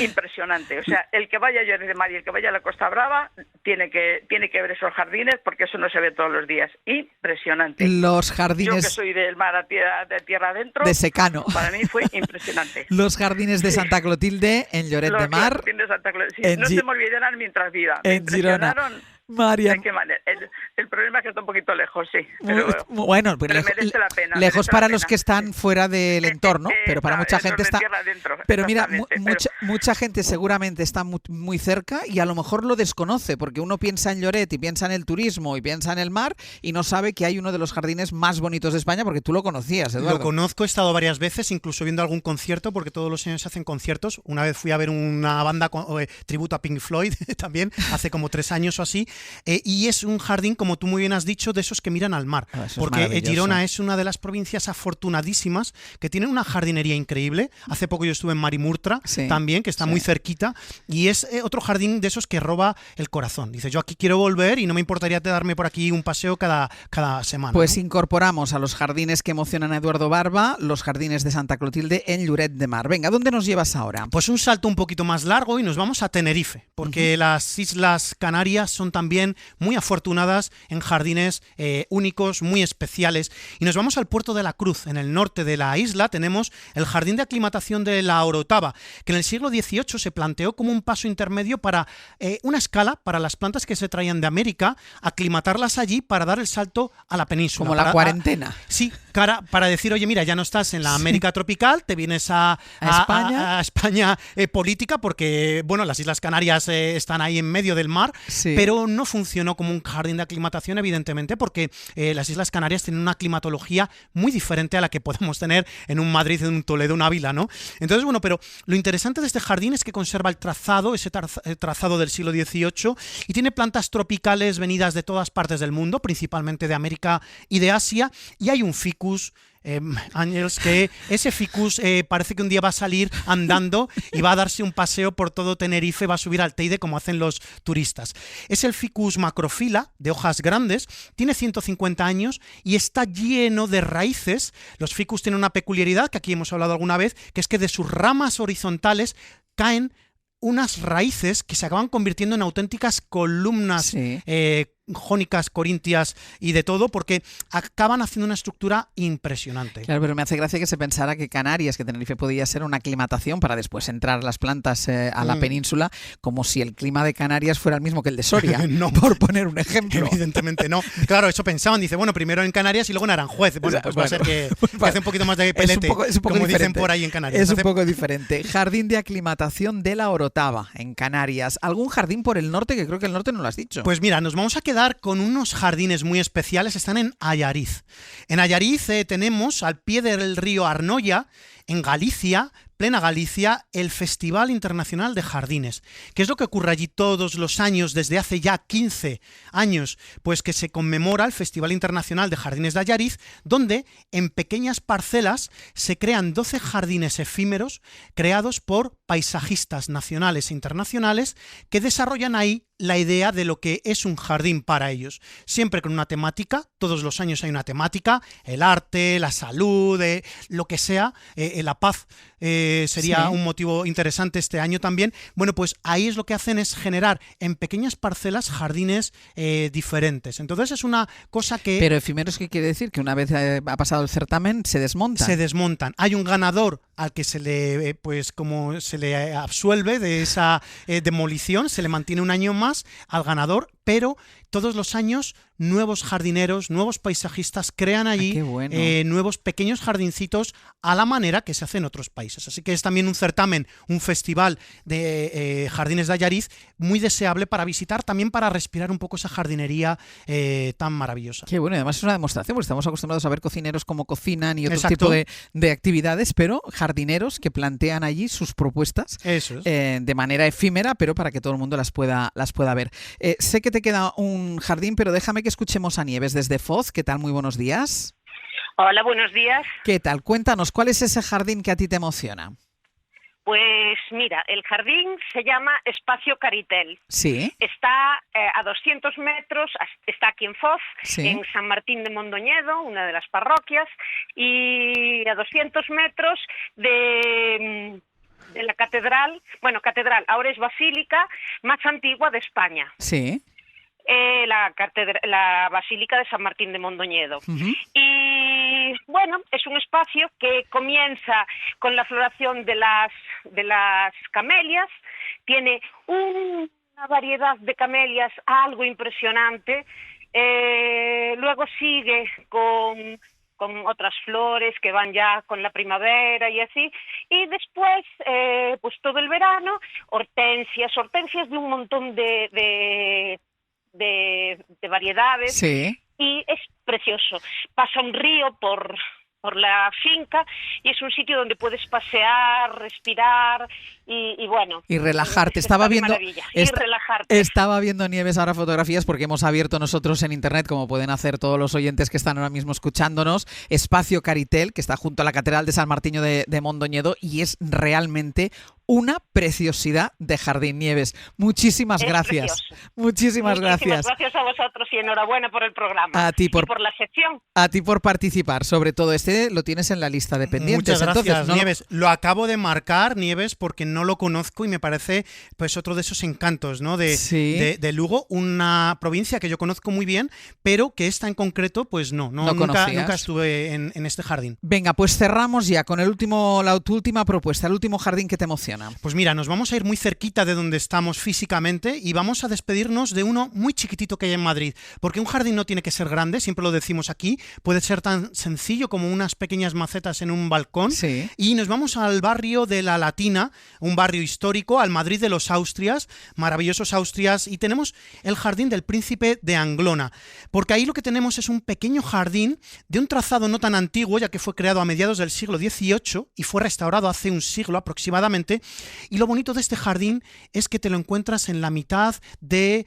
Impresionante. O sea, el que vaya a Lloret de Mar y el que vaya a la Costa Brava tiene que ver esos jardines, porque eso no se ve todos los días. Impresionante. Los jardines... Yo que soy del mar de tierra adentro, de secano. Para mí fue impresionante. Los jardines de Santa Clotilde en Lloret de Mar. Los jardines de Santa Clotilde. Sí, no se me olvidarán mientras viva. En Girona. Marian. ¿De qué manera? El problema es que está un poquito lejos, sí. Pero, Bueno, pues pero merece la pena. lejos merece para la los pena. que están fuera del entorno, pero para mucha gente está... Pero mira, mucha gente seguramente está muy cerca y a lo mejor lo desconoce, porque uno piensa en Lloret y piensa en el turismo y piensa en el mar y no sabe que hay uno de los jardines más bonitos de España, porque tú lo conocías, Eduardo. Lo conozco, he estado varias veces, incluso viendo algún concierto, porque todos los años se hacen conciertos. Una vez fui a ver una banda tributo a Pink Floyd también, hace como 3 años o así, y es un jardín, como tú muy bien has dicho, de esos que miran al mar, porque Girona es una de las provincias afortunadísimas que tienen una jardinería increíble. Hace poco yo estuve en Marimurtra también, que está muy cerquita, y es otro jardín de esos que roba el corazón. Dice, yo aquí quiero volver y no me importaría darme por aquí un paseo cada semana. Pues incorporamos a los jardines que emocionan a Eduardo Barba, los jardines de Santa Clotilde en Lloret de Mar. Venga, ¿dónde nos llevas ahora? Pues un salto un poquito más largo y nos vamos a Tenerife, porque las Islas Canarias son también muy afortunadas en jardines únicos, muy especiales. Y nos vamos al puerto de la Cruz. En el norte de la isla tenemos el jardín de aclimatación de la Orotava, que en el siglo XVIII se planteó como un paso intermedio para una escala para las plantas que se traían de América, aclimatarlas allí para dar el salto a la península. Como la cuarentena. Sí, para decir, oye, mira, ya no estás en la América tropical, te vienes a España política, porque, bueno, las Islas Canarias están ahí en medio del mar, pero no funcionó como un jardín de aclimatación, evidentemente, porque las Islas Canarias tienen una climatología muy diferente a la que podemos tener en un Madrid, en un Toledo, un Ávila, ¿no? Entonces, bueno, pero lo interesante de este jardín es que conserva el trazado, ese trazado del siglo XVIII, y tiene plantas tropicales venidas de todas partes del mundo, principalmente de América y de Asia, y hay un ficus, Ángels, que ese ficus parece que un día va a salir andando y va a darse un paseo por todo Tenerife, va a subir al Teide como hacen los turistas. Es el ficus macrophylla, de hojas grandes, tiene 150 años y está lleno de raíces. Los ficus tienen una peculiaridad que aquí hemos hablado alguna vez, que es que de sus ramas horizontales caen unas raíces que se acaban convirtiendo en auténticas columnas jónicas, corintias y de todo, porque acaban haciendo una estructura impresionante. Claro, pero me hace gracia que se pensara que Canarias, que Tenerife podía ser una aclimatación para después entrar las plantas a la península, como si el clima de Canarias fuera el mismo que el de Soria, no, por poner un ejemplo. Evidentemente no. Claro, eso pensaban, dice, bueno, primero en Canarias y luego en Aranjuez. Bueno, pues va a ser que hace un poquito más de pelete, es un poco como diferente. Dicen por ahí en Canarias. Es un poco diferente. Jardín de aclimatación de la Orotava, en Canarias. ¿Algún jardín por el norte? Que creo que el norte no lo has dicho. Pues mira, nos vamos a quedar con unos jardines muy especiales, están en Allariz. En Allariz tenemos al pie del río Arnoia, en Galicia, plena Galicia, el Festival Internacional de Jardines. ¿Qué es lo que ocurre allí todos los años, desde hace ya 15 años? Pues que se conmemora el Festival Internacional de Jardines de Allariz, donde en pequeñas parcelas se crean 12 jardines efímeros creados por paisajistas nacionales e internacionales que desarrollan ahí la idea de lo que es un jardín para ellos. Siempre con una temática, todos los años hay una temática, el arte, la salud, lo que sea, la paz sería un motivo interesante este año también. Bueno, pues ahí es lo que hacen es generar en pequeñas parcelas jardines diferentes. Entonces es una cosa que... Pero efímeros, ¿qué quiere decir? Que una vez ha pasado el certamen se desmontan. Se desmontan. Hay un ganador al que se le, pues como se le absuelve de esa demolición, se le mantiene un año más al ganador, pero todos los años nuevos jardineros, nuevos paisajistas crean allí nuevos pequeños jardincitos a la manera que se hace en otros países. Así que es también un certamen, un festival de jardines de Allariz muy deseable para visitar, también para respirar un poco esa jardinería tan maravillosa. Qué bueno, además es una demostración, porque estamos acostumbrados a ver cocineros cómo cocinan y otro tipo de actividades, pero jardineros que plantean allí sus propuestas de manera efímera, pero para que todo el mundo las pueda ver. Sé que te queda un jardín, pero déjame que escuchemos a Nieves desde Foz. ¿Qué tal? Muy buenos días. Hola, buenos días. ¿Qué tal? Cuéntanos, ¿cuál es ese jardín que a ti te emociona? Pues mira, el jardín se llama Espacio Caritel. Sí. Está a 200 metros, está aquí en Foz, sí, en San Martín de Mondoñedo, una de las parroquias, y a 200 metros de la catedral, ahora es basílica más antigua de España. Sí. La Basílica de San Martín de Mondoñedo. Y bueno, es un espacio que comienza con la floración de las camelias, tiene una una variedad de camelias algo impresionante. Luego sigue con otras flores que van ya con la primavera y así, y después pues todo el verano hortensias de un montón de variedades. Sí. Y es precioso. Pasa un río por la finca y es un sitio donde puedes pasear, respirar y bueno. Y relajarte. Estaba viendo, relajarte. Estaba viendo, Nieves, ahora fotografías porque hemos abierto nosotros en internet, como pueden hacer todos los oyentes que están ahora mismo escuchándonos, Espacio Caritel, que está junto a la Catedral de San Martiño de Mondoñedo, y es realmente una preciosidad de jardín. Nieves, muchísimas gracias. Muchísimas gracias. Gracias a vosotros y enhorabuena por el programa. A ti por la sección. A ti por participar. Sobre todo lo tienes en la lista de pendientes. Muchas gracias, entonces, Nieves. Lo acabo de marcar, Nieves, porque no lo conozco y me parece pues otro de esos encantos, ¿no? de Lugo, una provincia que yo conozco muy bien, pero que esta en concreto, pues nunca estuve en este jardín. Venga, pues cerramos ya con tu última propuesta, el último jardín que te emociona. Pues mira, nos vamos a ir muy cerquita de donde estamos físicamente y vamos a despedirnos de uno muy chiquitito que hay en Madrid, porque un jardín no tiene que ser grande, siempre lo decimos aquí, puede ser tan sencillo como unas pequeñas macetas en un balcón. Sí. Y nos vamos al barrio de La Latina, un barrio histórico, al Madrid de los Austrias, maravillosos Austrias, y tenemos el Jardín del Príncipe de Anglona, porque ahí lo que tenemos es un pequeño jardín de un trazado no tan antiguo, ya que fue creado a mediados del siglo XVIII y fue restaurado hace un siglo aproximadamente. Y lo bonito de este jardín es que te lo encuentras en la mitad de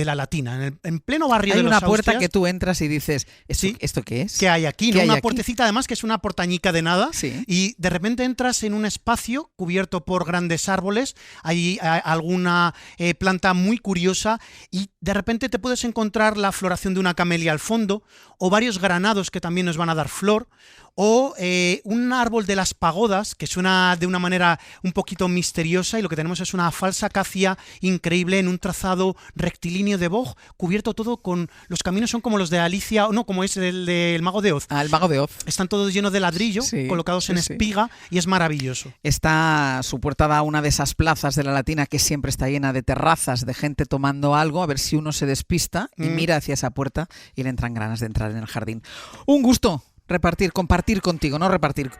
La Latina, en pleno barrio de los Austrias. Hay una puerta que tú entras y dices, ¿esto qué es? ¿Qué hay aquí? ¿No? hay Una aquí? puertecita además que es una portañica de nada, sí. Y de repente entras en un espacio cubierto por grandes árboles, hay alguna planta muy curiosa y de repente te puedes encontrar la floración de una camelia al fondo o varios granados que también nos van a dar flor, o un árbol de las pagodas que suena de una manera un poquito misteriosa, y lo que tenemos es una falsa acacia increíble en un trazado rectilíneo de boj, cubierto todo con... Los caminos son como los de Alicia, no, como es el del Mago de Oz. Ah, el Mago de Oz. Están todos llenos de ladrillo, colocados en espiga, y es maravilloso. Está su puerta da a una de esas plazas de La Latina que siempre está llena de terrazas, de gente tomando algo, a ver si uno se despista y mira hacia esa puerta y le entran ganas de entrar en el jardín. Un gusto. Compartir contigo, repartir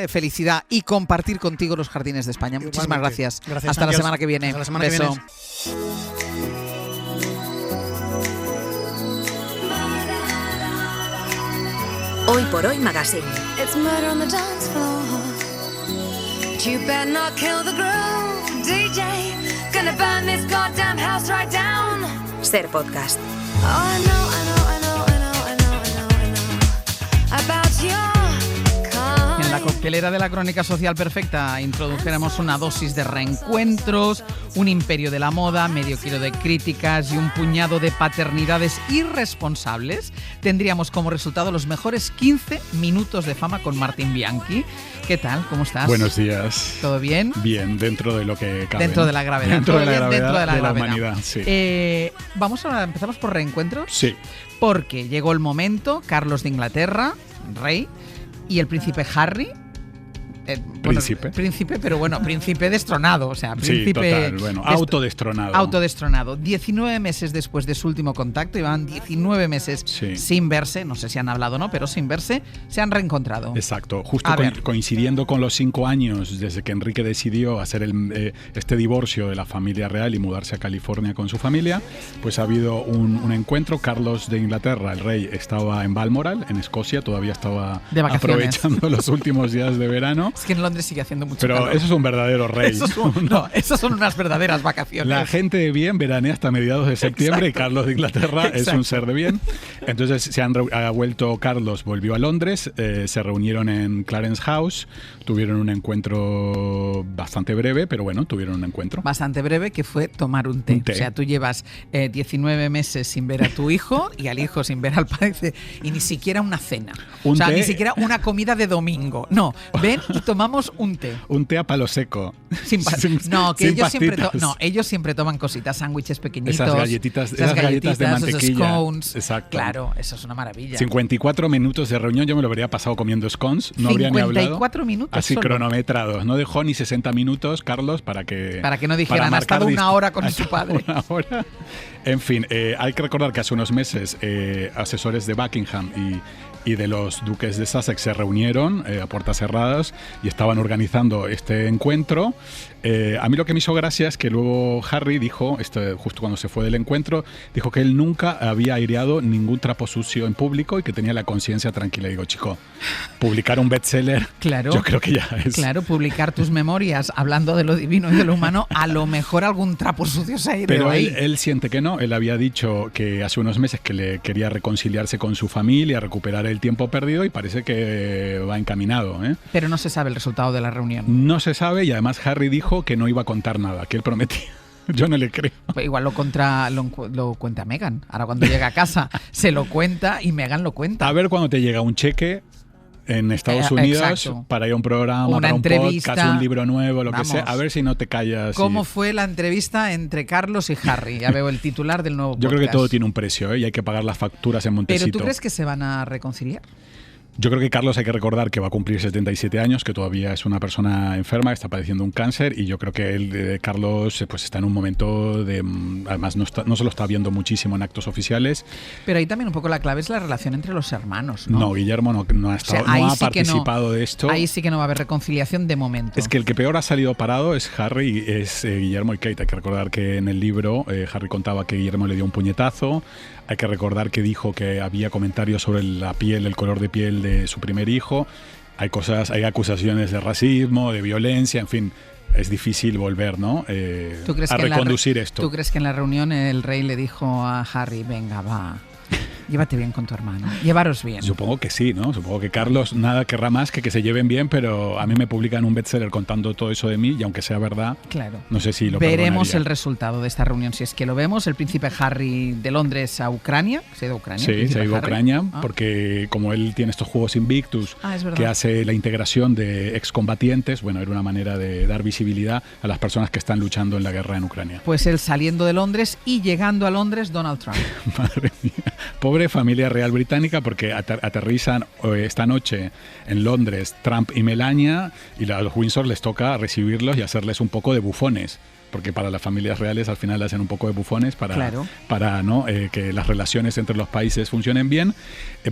felicidad y compartir contigo los jardines de España. Muchísimas gracias. Hasta la semana que viene. Hasta la semana Beso. que viene. Hoy por Hoy Magazine. It's murder on the dance floor. You better not kill the groove, DJ. Gonna burn this goddamn house right down. Ser Podcast. Oh, I know. About your kind. En la coctelera de la crónica social perfecta introdujéramos una dosis de reencuentros, un imperio de la moda, medio kilo de críticas y un puñado de paternidades irresponsables. Tendríamos como resultado los mejores 15 minutos de fama con Martín Bianchi. ¿Qué tal? ¿Cómo estás? Buenos días. ¿Todo bien? Bien, dentro de lo que cabe. Dentro de la gravedad. Dentro de la bien, gravedad dentro de la de la gravedad. humanidad, sí. Empezamos por reencuentros. Sí. Porque llegó el momento, Carlos de Inglaterra, rey, y el príncipe Harry. Príncipe, pero bueno, príncipe destronado, o sea, príncipe... Sí, total, bueno, autodestronado. Autodestronado. 19 meses después de su último contacto, llevan 19 meses sin verse, no sé si han hablado o no, pero sin verse, se han reencontrado. Exacto, justo coincidiendo con los 5 años desde que Enrique decidió hacer este divorcio de la familia real y mudarse a California con su familia, pues ha habido un encuentro. Carlos de Inglaterra, el rey, estaba en Balmoral, en Escocia, todavía estaba aprovechando los últimos días de verano. Es que en Londres sigue haciendo mucho calor. Pero eso es un verdadero rey. Esas son unas verdaderas vacaciones. La gente de bien veranea hasta mediados de septiembre. Exacto. Y Carlos de Inglaterra es un ser de bien. Entonces ha vuelto Carlos, volvió a Londres, se reunieron en Clarence House, tuvieron un encuentro bastante breve, pero bueno, tuvieron un encuentro. Bastante breve, que fue tomar un té. O sea, tú llevas 19 meses sin ver a tu hijo y al hijo sin ver al padre y ni siquiera una cena. Ni siquiera una comida de domingo. No, ven y tomamos un té. Un té a palo seco. Ellos siempre toman cositas, sándwiches pequeñitos. Esas galletitas de mantequilla. Esos scones. Exacto. Claro, eso es una maravilla. 54 minutos de reunión, yo me lo habría pasado comiendo scones, no habría ni hablado. 54 minutos así solo. cronometrados. No dejó ni 60 minutos, Carlos, para que no dijeran, ha estado una hora con su padre. Una hora. En fin, hay que recordar que hace unos meses asesores de Buckingham y de los duques de Sussex se reunieron a puertas cerradas y estaban organizando este encuentro. A mí lo que me hizo gracia es que luego Harry dijo, justo cuando se fue del encuentro, dijo que él nunca había aireado ningún trapo sucio en público y que tenía la conciencia tranquila. Digo, chico, publicar un bestseller, yo creo que ya es... Claro, publicar tus memorias hablando de lo divino y de lo humano, a lo mejor algún trapo sucio se ha aireado. Pero ahí. Él siente que no. Él había dicho que hace unos meses que le quería reconciliarse con su familia, recuperar el tiempo perdido y parece que va encaminado. Pero no se sabe el resultado de la reunión. No se sabe y además Harry dijo que no iba a contar nada, que él prometía. Yo no le creo. Pues igual lo cuenta Meghan. Ahora cuando llega a casa se lo cuenta y Meghan lo cuenta. A ver cuando te llega un cheque en Estados Unidos exacto. para ir a un programa, una para un entrevista, podcast, un libro nuevo, lo vamos, que sea. A ver si no te callas. ¿Cómo fue la entrevista entre Carlos y Harry? Ya veo el titular del nuevo podcast. Yo creo que todo tiene un precio, y hay que pagar las facturas en Montecito. ¿Pero tú crees que se van a reconciliar? Yo creo que Carlos hay que recordar que va a cumplir 77 años, que todavía es una persona enferma, que está padeciendo un cáncer, y yo creo que Carlos pues está en un momento de... Además no se lo está viendo muchísimo en actos oficiales. Pero ahí también un poco la clave es la relación entre los hermanos, ¿no? No, Guillermo no ha, estado, no ha participado de esto. Ahí sí que no va a haber reconciliación de momento. Es que el que peor ha salido parado es Harry, es Guillermo y Kate. Hay que recordar que en el libro Harry contaba que Guillermo le dio un puñetazo. Hay que recordar que dijo que había comentarios sobre la piel, el color de piel de su primer hijo. Hay acusaciones de racismo, de violencia, en fin. Es difícil volver, ¿no? A reconducir esto. ¿Tú crees que en la reunión el rey le dijo a Harry, venga, va, llévate bien con tu hermano, llevaros bien? Supongo que sí, ¿no? Supongo que Carlos nada querrá más que se lleven bien, pero a mí me publican un bestseller contando todo eso de mí y aunque sea verdad, claro, no sé si lo veremos perdonaría. El resultado de esta reunión, si es que lo vemos. El príncipe Harry de Londres a Ucrania, ¿se ha ido a Ucrania? Sí, se ha ido a Ucrania Ah. porque como él tiene estos Juegos Invictus, es verdad, que hace la integración de excombatientes, bueno, era una manera de dar visibilidad a las personas que están luchando en la guerra en Ucrania. Pues él saliendo de Londres y llegando a Londres Donald Trump. Madre mía. Pobre familia real británica, porque aterrizan esta noche en Londres Trump y Melania, y a los Windsor les toca recibirlos y hacerles un poco de bufones, porque para las familias reales al final hacen un poco de bufones para ¿no? Que las relaciones entre los países funcionen bien.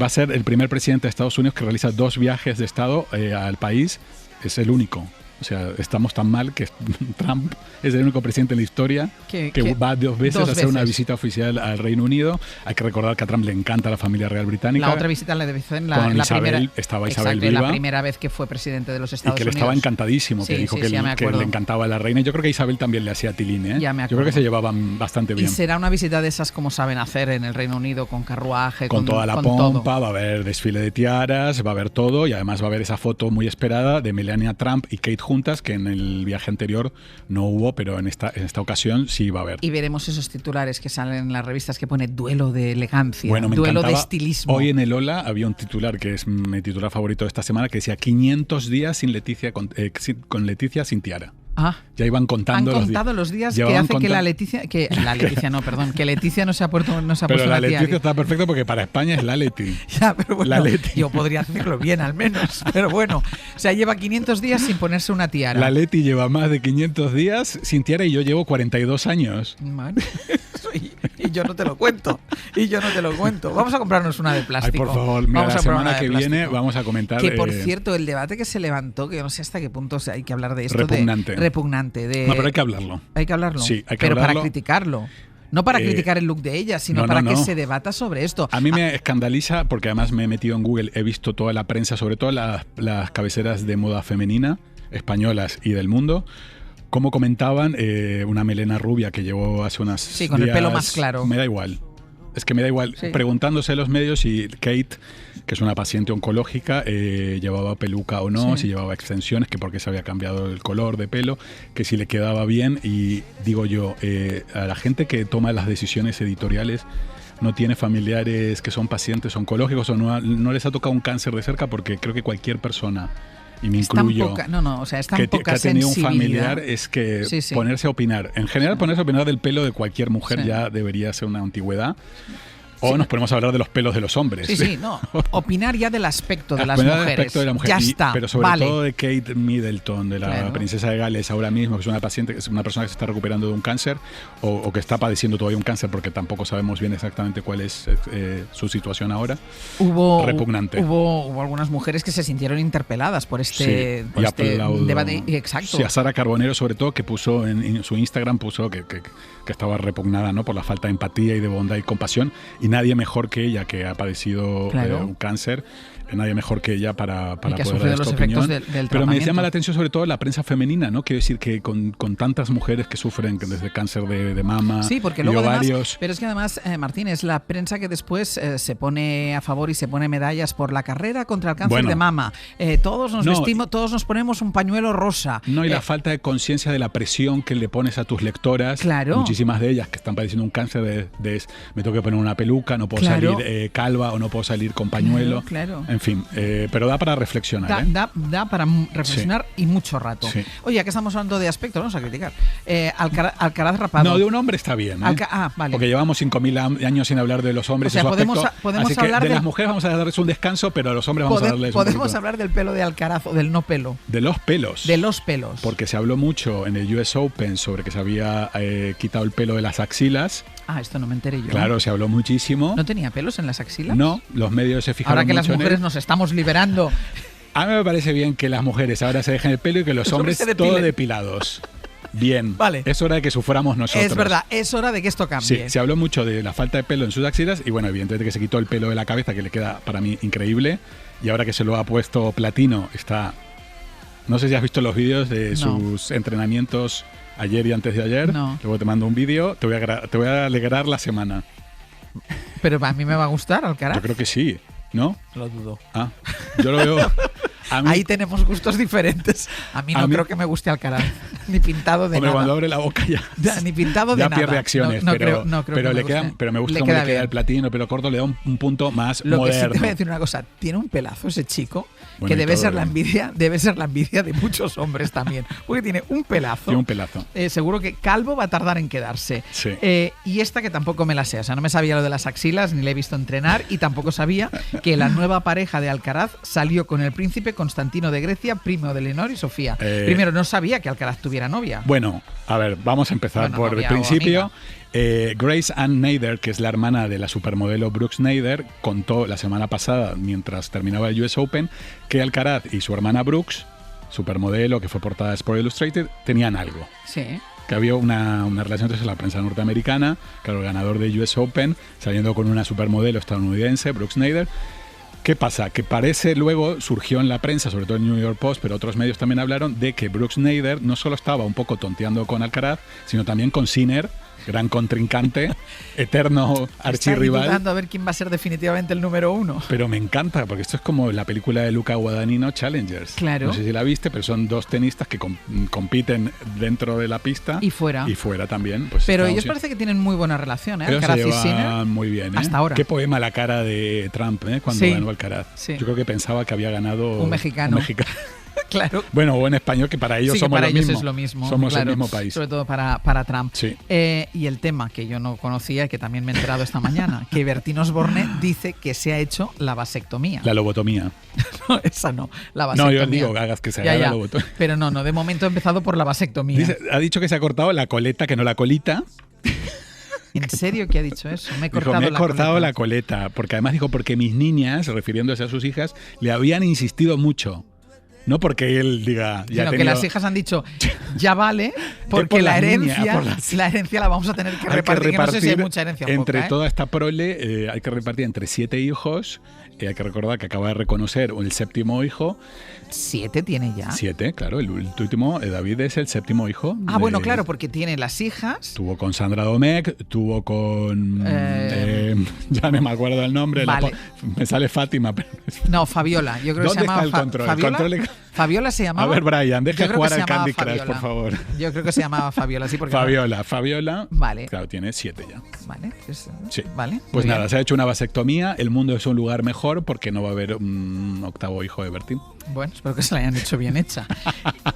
Va a ser el primer presidente de Estados Unidos que realiza 2 viajes de Estado al país. Es el único. O sea, estamos tan mal que Trump es el único presidente en la historia que va 2 veces a hacer una visita oficial al Reino Unido. Hay que recordar que a Trump le encanta la familia real británica. La otra visita la debe hacer en la Isabel, primera. Estaba exacto, Isabel viva. La primera vez que fue presidente de los Estados Unidos. Y que Unidos. le estaba encantadísimo, que dijo que le encantaba a la reina. Yo creo que Isabel también le hacía tilín, ¿eh? Ya me Yo creo que se llevaban bastante bien. Y será una visita de esas como saben hacer en el Reino Unido, con carruaje, con toda la pompa, va a haber desfile de tiaras, va a haber todo, y además va a haber esa foto muy esperada de Melania Trump y Kate juntas, que en el viaje anterior no hubo, pero en esta ocasión sí va a haber. Y veremos esos titulares que salen en las revistas que pone duelo de elegancia, bueno, duelo de estilismo. Hoy en el Hola había un titular que es mi titular favorito de esta semana, que decía 500 días sin Leticia con Leticia sin tiara. Ah, ya iban contando los días que hace que Leticia no se ha puesto pero la la Leticia tiara. Está perfecto porque para España es la Leti. Ya, pero bueno, la Leti. Yo podría hacerlo bien al menos, pero bueno, o sea, lleva 500 días sin ponerse una tiara. La Leti lleva más de 500 días sin tiara y yo llevo 42 años. Man. Y yo no te lo cuento. Vamos a comprarnos una de plástico. Ay, por favor, mira, vamos la a semana que viene vamos a comentar. Que por cierto, el debate que se levantó, que yo no sé hasta qué punto hay que hablar de esto. Repugnante. No, pero hay que hablarlo. Hay que hablarlo. Sí, hay que pero hablarlo. para criticarlo. No para criticar el look de ella, sino que se debata sobre esto. A mí me escandaliza porque además me he metido en Google, he visto toda la prensa, sobre todo las cabeceras de moda femenina, españolas y del mundo, cómo comentaban una melena rubia que llevó hace unas Sí, con días, el pelo más claro. Me da igual. Es que me da igual. Sí. Preguntándose a los medios si Kate, que es una paciente oncológica, llevaba peluca o no, si llevaba extensiones, que por qué se había cambiado el color de pelo, que si le quedaba bien. Y digo yo, a la gente que toma las decisiones editoriales no tiene familiares que son pacientes oncológicos o no les ha tocado un cáncer de cerca, porque creo que cualquier persona y me Es tan incluyo, poca- no, no, o sea, es tan que poca ha tenido un sensibilidad. familiar, es que Sí, sí. ponerse a opinar, en general ponerse a opinar del pelo de cualquier mujer Sí. ya debería ser una antigüedad. O Sí. nos ponemos a hablar de los pelos de los hombres. Sí, sí, no. Opinar ya del aspecto de las Opinar del mujeres. aspecto de la mujer. Ya Y- está. Pero sobre vale. todo de Kate Middleton, de la Claro. princesa de Gales ahora mismo, que es una paciente, que es una persona que se está recuperando de un cáncer o que está padeciendo todavía un cáncer porque tampoco sabemos bien exactamente cuál es su situación ahora. Repugnante. Hubo algunas mujeres que se sintieron interpeladas por este, Sí, por y este aplaudo. debate. Exacto. Sí, a Sara Carbonero sobre todo, que puso en su Instagram, puso que estaba repugnada, ¿no?, por la falta de empatía y de bondad y compasión, y nadie mejor que ella, que ha padecido Claro. un cáncer, nadie mejor que ella para Y que ha poder sufrido dar esta los efectos opinión. del Pero me tratamiento. llama la atención sobre todo la prensa femenina, ¿no? Quiero decir que con tantas mujeres que sufren desde cáncer de mama Sí, porque y luego ovarios. además, pero es que además, Martín, es la prensa que después se pone a favor y se pone medallas por la carrera contra el cáncer Bueno. de mama. Todos nos No, vestimos, todos nos ponemos un pañuelo rosa. No, y la falta de conciencia de la presión que le pones a tus lectoras. Claro. Muchísimas de ellas que están padeciendo un cáncer me tengo que poner una peluca, no puedo Claro. salir calva o no puedo salir con pañuelo. Claro. En fin, pero da para reflexionar. Da para reflexionar y mucho rato. Sí. Oye, ya que estamos hablando de aspecto, vamos a criticar. Alcaraz rapado. No, de un hombre está bien. Vale. Porque llevamos 5.000 años sin hablar de los hombres O sea, y su podemos aspecto. podemos Así que hablar de del- las mujeres vamos a darles un descanso, pero a los hombres vamos a darles un Podemos poquito. hablar del pelo de Alcaraz o del no pelo. De los pelos. De los pelos. Porque se habló mucho en el US Open sobre que se había quitado el pelo de las axilas. Esto no me enteré yo. Claro, se habló muchísimo. ¿No tenía pelos en las axilas? No, los medios se fijaron Ahora que las mucho en él. mujeres nos estamos liberando. A mí me parece bien que las mujeres ahora se dejen el pelo y que los hombres se todo depilen. depilados. Bien. Vale. Es hora de que suframos nosotros. Es verdad, es hora de que esto Sí, cambie. se habló mucho de la falta de pelo en sus axilas y bueno, evidentemente que se quitó el pelo de la cabeza, que le queda para mí increíble. Y ahora que se lo ha puesto platino, está... No sé si has visto los vídeos de No. sus entrenamientos ayer y antes de ayer. No. Luego te mando un vídeo, te voy a alegrar la semana. Pero a mí me va a gustar, Alcaraz. Yo creo que sí, ¿no? Lo dudo. Yo lo veo... A mí- Ahí tenemos gustos diferentes. A mí no creo que me guste Alcaraz. Ni pintado de Hombre, nada. cuando abre la boca ya, Ni pintado de ya nada. pierde acciones, No pero, creo- no creo pero que le me queda, guste. pero me gusta Le cómo queda le queda bien. el platino, el pelo corto, le da un punto más Lo que sí moderno. te voy a decir una cosa, tiene un pelazo ese chico, Bueno, que y debe todo ser la bien. envidia de muchos hombres también, porque tiene un pelazo. Tiene un pelazo. Seguro que calvo va a tardar en quedarse. Sí. Y esta que tampoco me la sé, o sea, no me sabía lo de las axilas, ni le he visto entrenar, y tampoco sabía que la nueva pareja de Alcaraz salió con el príncipe Constantino de Grecia, primo de Leonor y Sofía. Primero, no sabía que Alcaraz tuviera novia. Bueno, a ver, vamos a empezar Bueno, por el novia o principio. Grace Ann Nader, que es la hermana de la supermodelo Brooks Nader, contó la semana pasada, mientras terminaba el US Open, que Alcaraz y su hermana Brooks, supermodelo que fue portada de Sport Illustrated, tenían algo. Sí. Que había una relación entre la prensa norteamericana, claro, el ganador de US Open, saliendo con una supermodelo estadounidense, Brooks Nader. ¿Qué pasa? Que parece luego surgió en la prensa, sobre todo en New York Post, pero otros medios también hablaron de que Brooks Nader no solo estaba un poco tonteando con Alcaraz, sino también con Sinner, gran contrincante, eterno Está archirrival. dudando a ver quién va a ser definitivamente el número uno. Pero me encanta, porque esto es como la película de Luca Guadagnino, Challengers. Claro. No sé si la viste, pero son dos tenistas que compiten dentro de la pista. Y fuera. Y fuera también. Pues Pero Estados ellos Unidos. parece que tienen muy buena relación, ¿eh? Ellos se Alcaraz y Sinner. llevan muy bien, ¿eh? Hasta ahora. Qué poema la cara de Trump, cuando Sí. ganó Alcaraz. Sí. Yo creo que pensaba que había ganado Un mexicano. Claro. Bueno, o en español, que para ellos Sí, que somos para lo ellos mismo. es lo mismo. Somos claro, el mismo país. Sobre todo para Trump. Sí. Y el tema que yo no conocía y que también me he enterado esta mañana, que Bertín Osborne dice que se ha hecho la vasectomía. La lobotomía. No, esa no, la No, vasectomía. yo digo, hagas que se Ya, haga ya. la lobotomía. Pero no, de momento he empezado por la vasectomía. Ha dicho que se ha cortado la coleta, que no la colita. ¿En serio que ha dicho eso? Me he Dijo, cortado, me he cortado coleta. la coleta. Porque además dijo, porque mis niñas, refiriéndose a sus hijas, le habían insistido mucho. No porque él diga, ya Sino que tenido- las hijas han dicho, ya vale, porque por la las niñas, herencia, por las- la herencia la vamos a tener que hay repartir. Que no sé si hay repartir mucha herencia o entre poca, ¿eh? toda esta prole, hay que repartir entre 7 hijos. Hay que recordar que acaba de reconocer el séptimo hijo. 7 tiene ya. 7, claro. El último, David, es el séptimo hijo. Ah, bueno, claro, porque tiene las hijas. Tuvo con Sandra Domecq, tuvo con... ya no me acuerdo el nombre. Vale. Me sale Fátima. Pero No, Fabiola. Yo creo que se ¿Dónde llama está el control? Fabiola. El control Fabiola se llamaba. A ver, Brian, deja Yo creo jugar que se al Candy llamaba Crush, Fabiola. por favor. Yo creo que se llamaba Fabiola, sí, porque Fabiola. Vale. Claro, tiene 7 ya. Vale, pues, Sí. vale. Pues muy nada, bien. se ha hecho una vasectomía. El mundo es un lugar mejor porque no va a haber un octavo hijo de Bertín. Bueno, espero que se la hayan hecho bien hecha.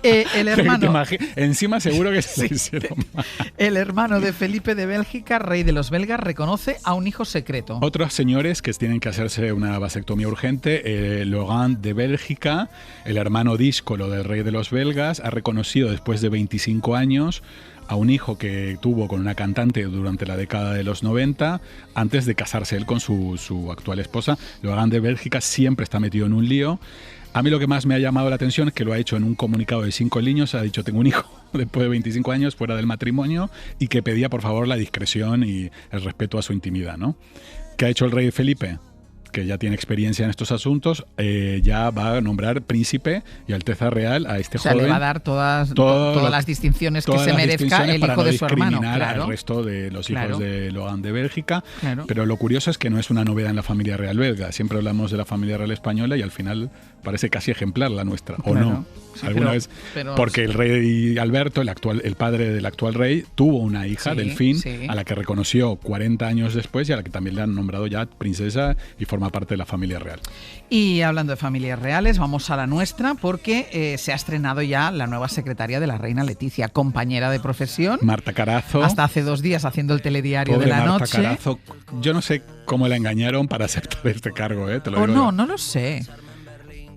El hermano. Encima seguro que se la hicieron mal. El hermano de Felipe de Bélgica, rey de los belgas, reconoce a un hijo secreto. Otros señores que tienen que hacerse una vasectomía urgente, Laurent de Bélgica, el hermano díscolo del rey de los belgas, ha reconocido después de 25 años a un hijo que tuvo con una cantante durante la década de los 90, antes de casarse él con su actual esposa. Laurent de Bélgica siempre está metido en un lío. A mí lo que más me ha llamado la atención es que lo ha hecho en un comunicado de 5 líneas. Ha dicho, tengo un hijo después de 25 años fuera del matrimonio y que pedía por favor la discreción y el respeto a su intimidad, ¿no? ¿Qué ha hecho el rey Felipe? Que ya tiene experiencia en estos asuntos, ya va a nombrar príncipe y alteza real a este joven. Le va a dar todas las distinciones que se merezca el hijo de su hermano. Claro. Al resto de los hijos Claro. de Laurent de Bélgica. Claro. Pero lo curioso es que no es una novedad en la familia real belga. Siempre hablamos de la familia real española y al final parece casi ejemplar la nuestra, ¿o Claro. no? Sí, Alguna pero- vez. pero- Porque el rey Alberto, el padre del actual rey, tuvo una hija, Sí, Delfín, sí. a la que reconoció 40 años después y a la que también le han nombrado ya princesa y forma parte de la familia real. Y hablando de familias reales, vamos a la nuestra porque se ha estrenado ya la nueva secretaria de la reina Leticia, compañera de profesión. Marta Carazo. Hasta hace 2 días haciendo el telediario Pobre de la Marta noche. Carazo, yo no sé cómo la engañaron para aceptar este cargo, te lo O digo. no lo sé.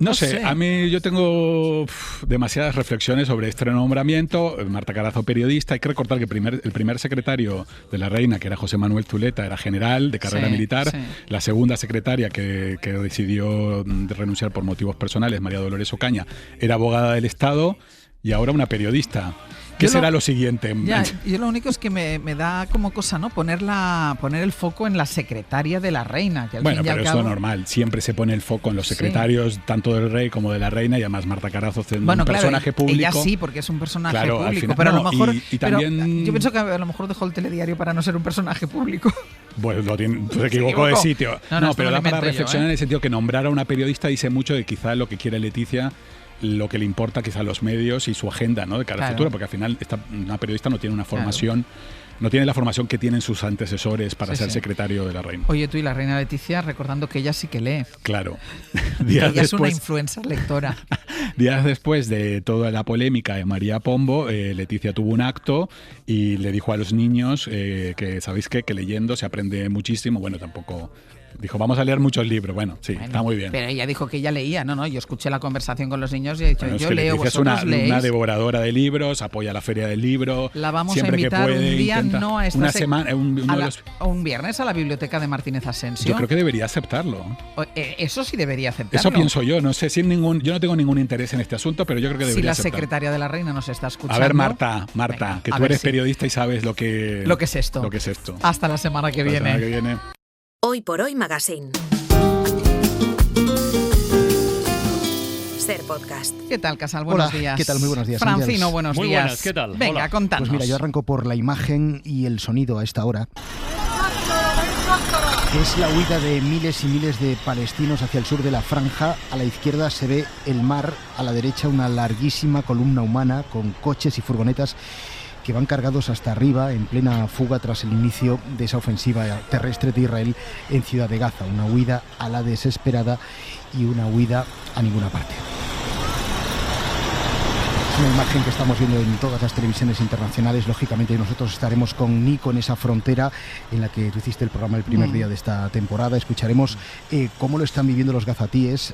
No no sé, sé. a mí yo tengo demasiadas reflexiones sobre este nombramiento. Marta Carazo, periodista. Hay que recordar que el primer secretario de la reina, que era José Manuel Zuleta, era general de carrera Sí, militar. sí. La segunda secretaria, que decidió renunciar por motivos personales, María Dolores Ocaña, era abogada del Estado y ahora una periodista. ¿Qué Yo será lo siguiente? Ya, yo lo único es que me da como cosa, ¿no? Poner el foco en la secretaria de la reina. Que al Bueno, fin y al pero es cabo- lo normal. Siempre se pone el foco en los Sí. secretarios, tanto del rey como de la reina, y además Marta Carazo siendo Bueno, un claro, personaje público. ella sí, porque es un personaje Claro, al público. final- pero a lo no, mejor. y también- pero yo pienso que a lo mejor dejó el telediario para no ser un personaje público. Pues se equivocó de sitio. No, esto pero me da lo para invento yo, reflexionar ¿eh? en el sentido que nombrar a una periodista dice mucho de quizá lo que quiere Leticia, lo que le importa quizá a los medios y su agenda, ¿no? De cara al Claro. futuro, porque al final una periodista no tiene una formación, no tiene la formación que tienen sus antecesores para Sí, ser sí. secretario de la reina. Oye, tú y la reina Leticia, recordando que ella sí que lee. Claro. Que Días ella es una después, influencer lectora. días después de toda la polémica de María Pombo, Leticia tuvo un acto y le dijo a los niños que, ¿sabéis qué? Que leyendo se aprende muchísimo. Bueno, tampoco... Dijo, vamos a leer muchos libros. Bueno, sí, está muy bien. Pero ella dijo que ella leía. No, yo escuché la conversación con los niños y he dicho, Bueno, es yo que leo, Leticia es vosotros leéis. una devoradora de libros, apoya la feria del libro. La vamos siempre a invitar que puede, un día, intenta- no a esta una sec- semana, uno a de la- los- o un viernes a la biblioteca de Martínez Asensio. Yo creo que debería aceptarlo. Eso sí debería aceptarlo. Eso pienso yo. No sé, yo no tengo ningún interés en este asunto, pero yo creo que Si debería la aceptarlo. secretaria de la reina nos está escuchando. A ver, Marta, Venga, que a tú ver eres si- periodista y sabes lo que es esto. Lo que es esto. Hasta la semana que La viene. semana que viene. Hoy por Hoy Magazine. Ser podcast. ¿Qué tal, Casal? Buenos Hola, días. ¿qué tal? Muy buenos días, Francino, Ángeles. buenos Muy días. buenas, ¿qué tal? Venga, Hola. contanos. Pues mira, yo arranco por la imagen y el sonido a esta hora. Es la huida de miles y miles de palestinos hacia el sur de la franja. A la izquierda se ve el mar, a la derecha una larguísima columna humana con coches y furgonetas que van cargados hasta arriba en plena fuga tras el inicio de esa ofensiva terrestre de Israel en Ciudad de Gaza. Una huida a la desesperada y una huida a ninguna parte. Es una imagen que estamos viendo en todas las televisiones internacionales. Lógicamente nosotros estaremos con Nico en esa frontera en la que tú hiciste el programa el primer día de esta temporada. Escucharemos cómo lo están viviendo los gazatíes.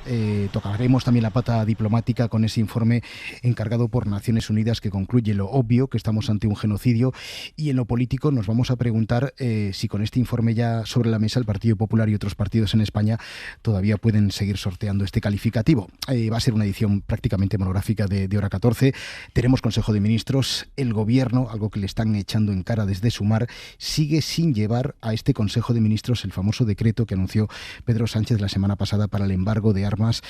Tocaremos también la pata diplomática con ese informe encargado por Naciones Unidas que concluye lo obvio, que estamos ante un genocidio. Y en lo político nos vamos a preguntar si con este informe ya sobre la mesa el Partido Popular y otros partidos en España todavía pueden seguir sorteando este calificativo. Va a ser una edición prácticamente monográfica de Hora 14. tenemos Consejo de Ministros. El Gobierno, algo que le están echando en cara desde Sumar, sigue sin llevar a este Consejo de Ministros el famoso decreto que anunció Pedro Sánchez la semana pasada para el embargo de armas,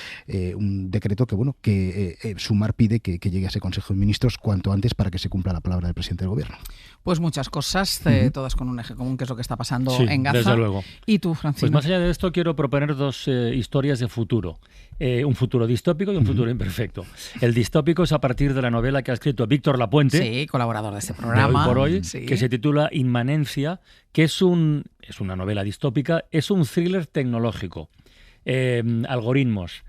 un decreto que Sumar pide que llegue a ese Consejo de Ministros cuanto antes para que se cumpla la palabra del presidente del Gobierno. Pues muchas cosas, todas con un eje común, que es lo que está pasando Sí, en Gaza. desde luego. ¿Y tú, Francino? Pues más allá de esto, quiero proponer dos historias de futuro. Un futuro distópico y un futuro imperfecto. El distópico es a partir de la novela que ha escrito Víctor Lapuente, Sí, colaborador de este programa. de Hoy por Hoy, Sí. que se titula Inmanencia, que es una novela distópica, es un thriller tecnológico. Algoritmos,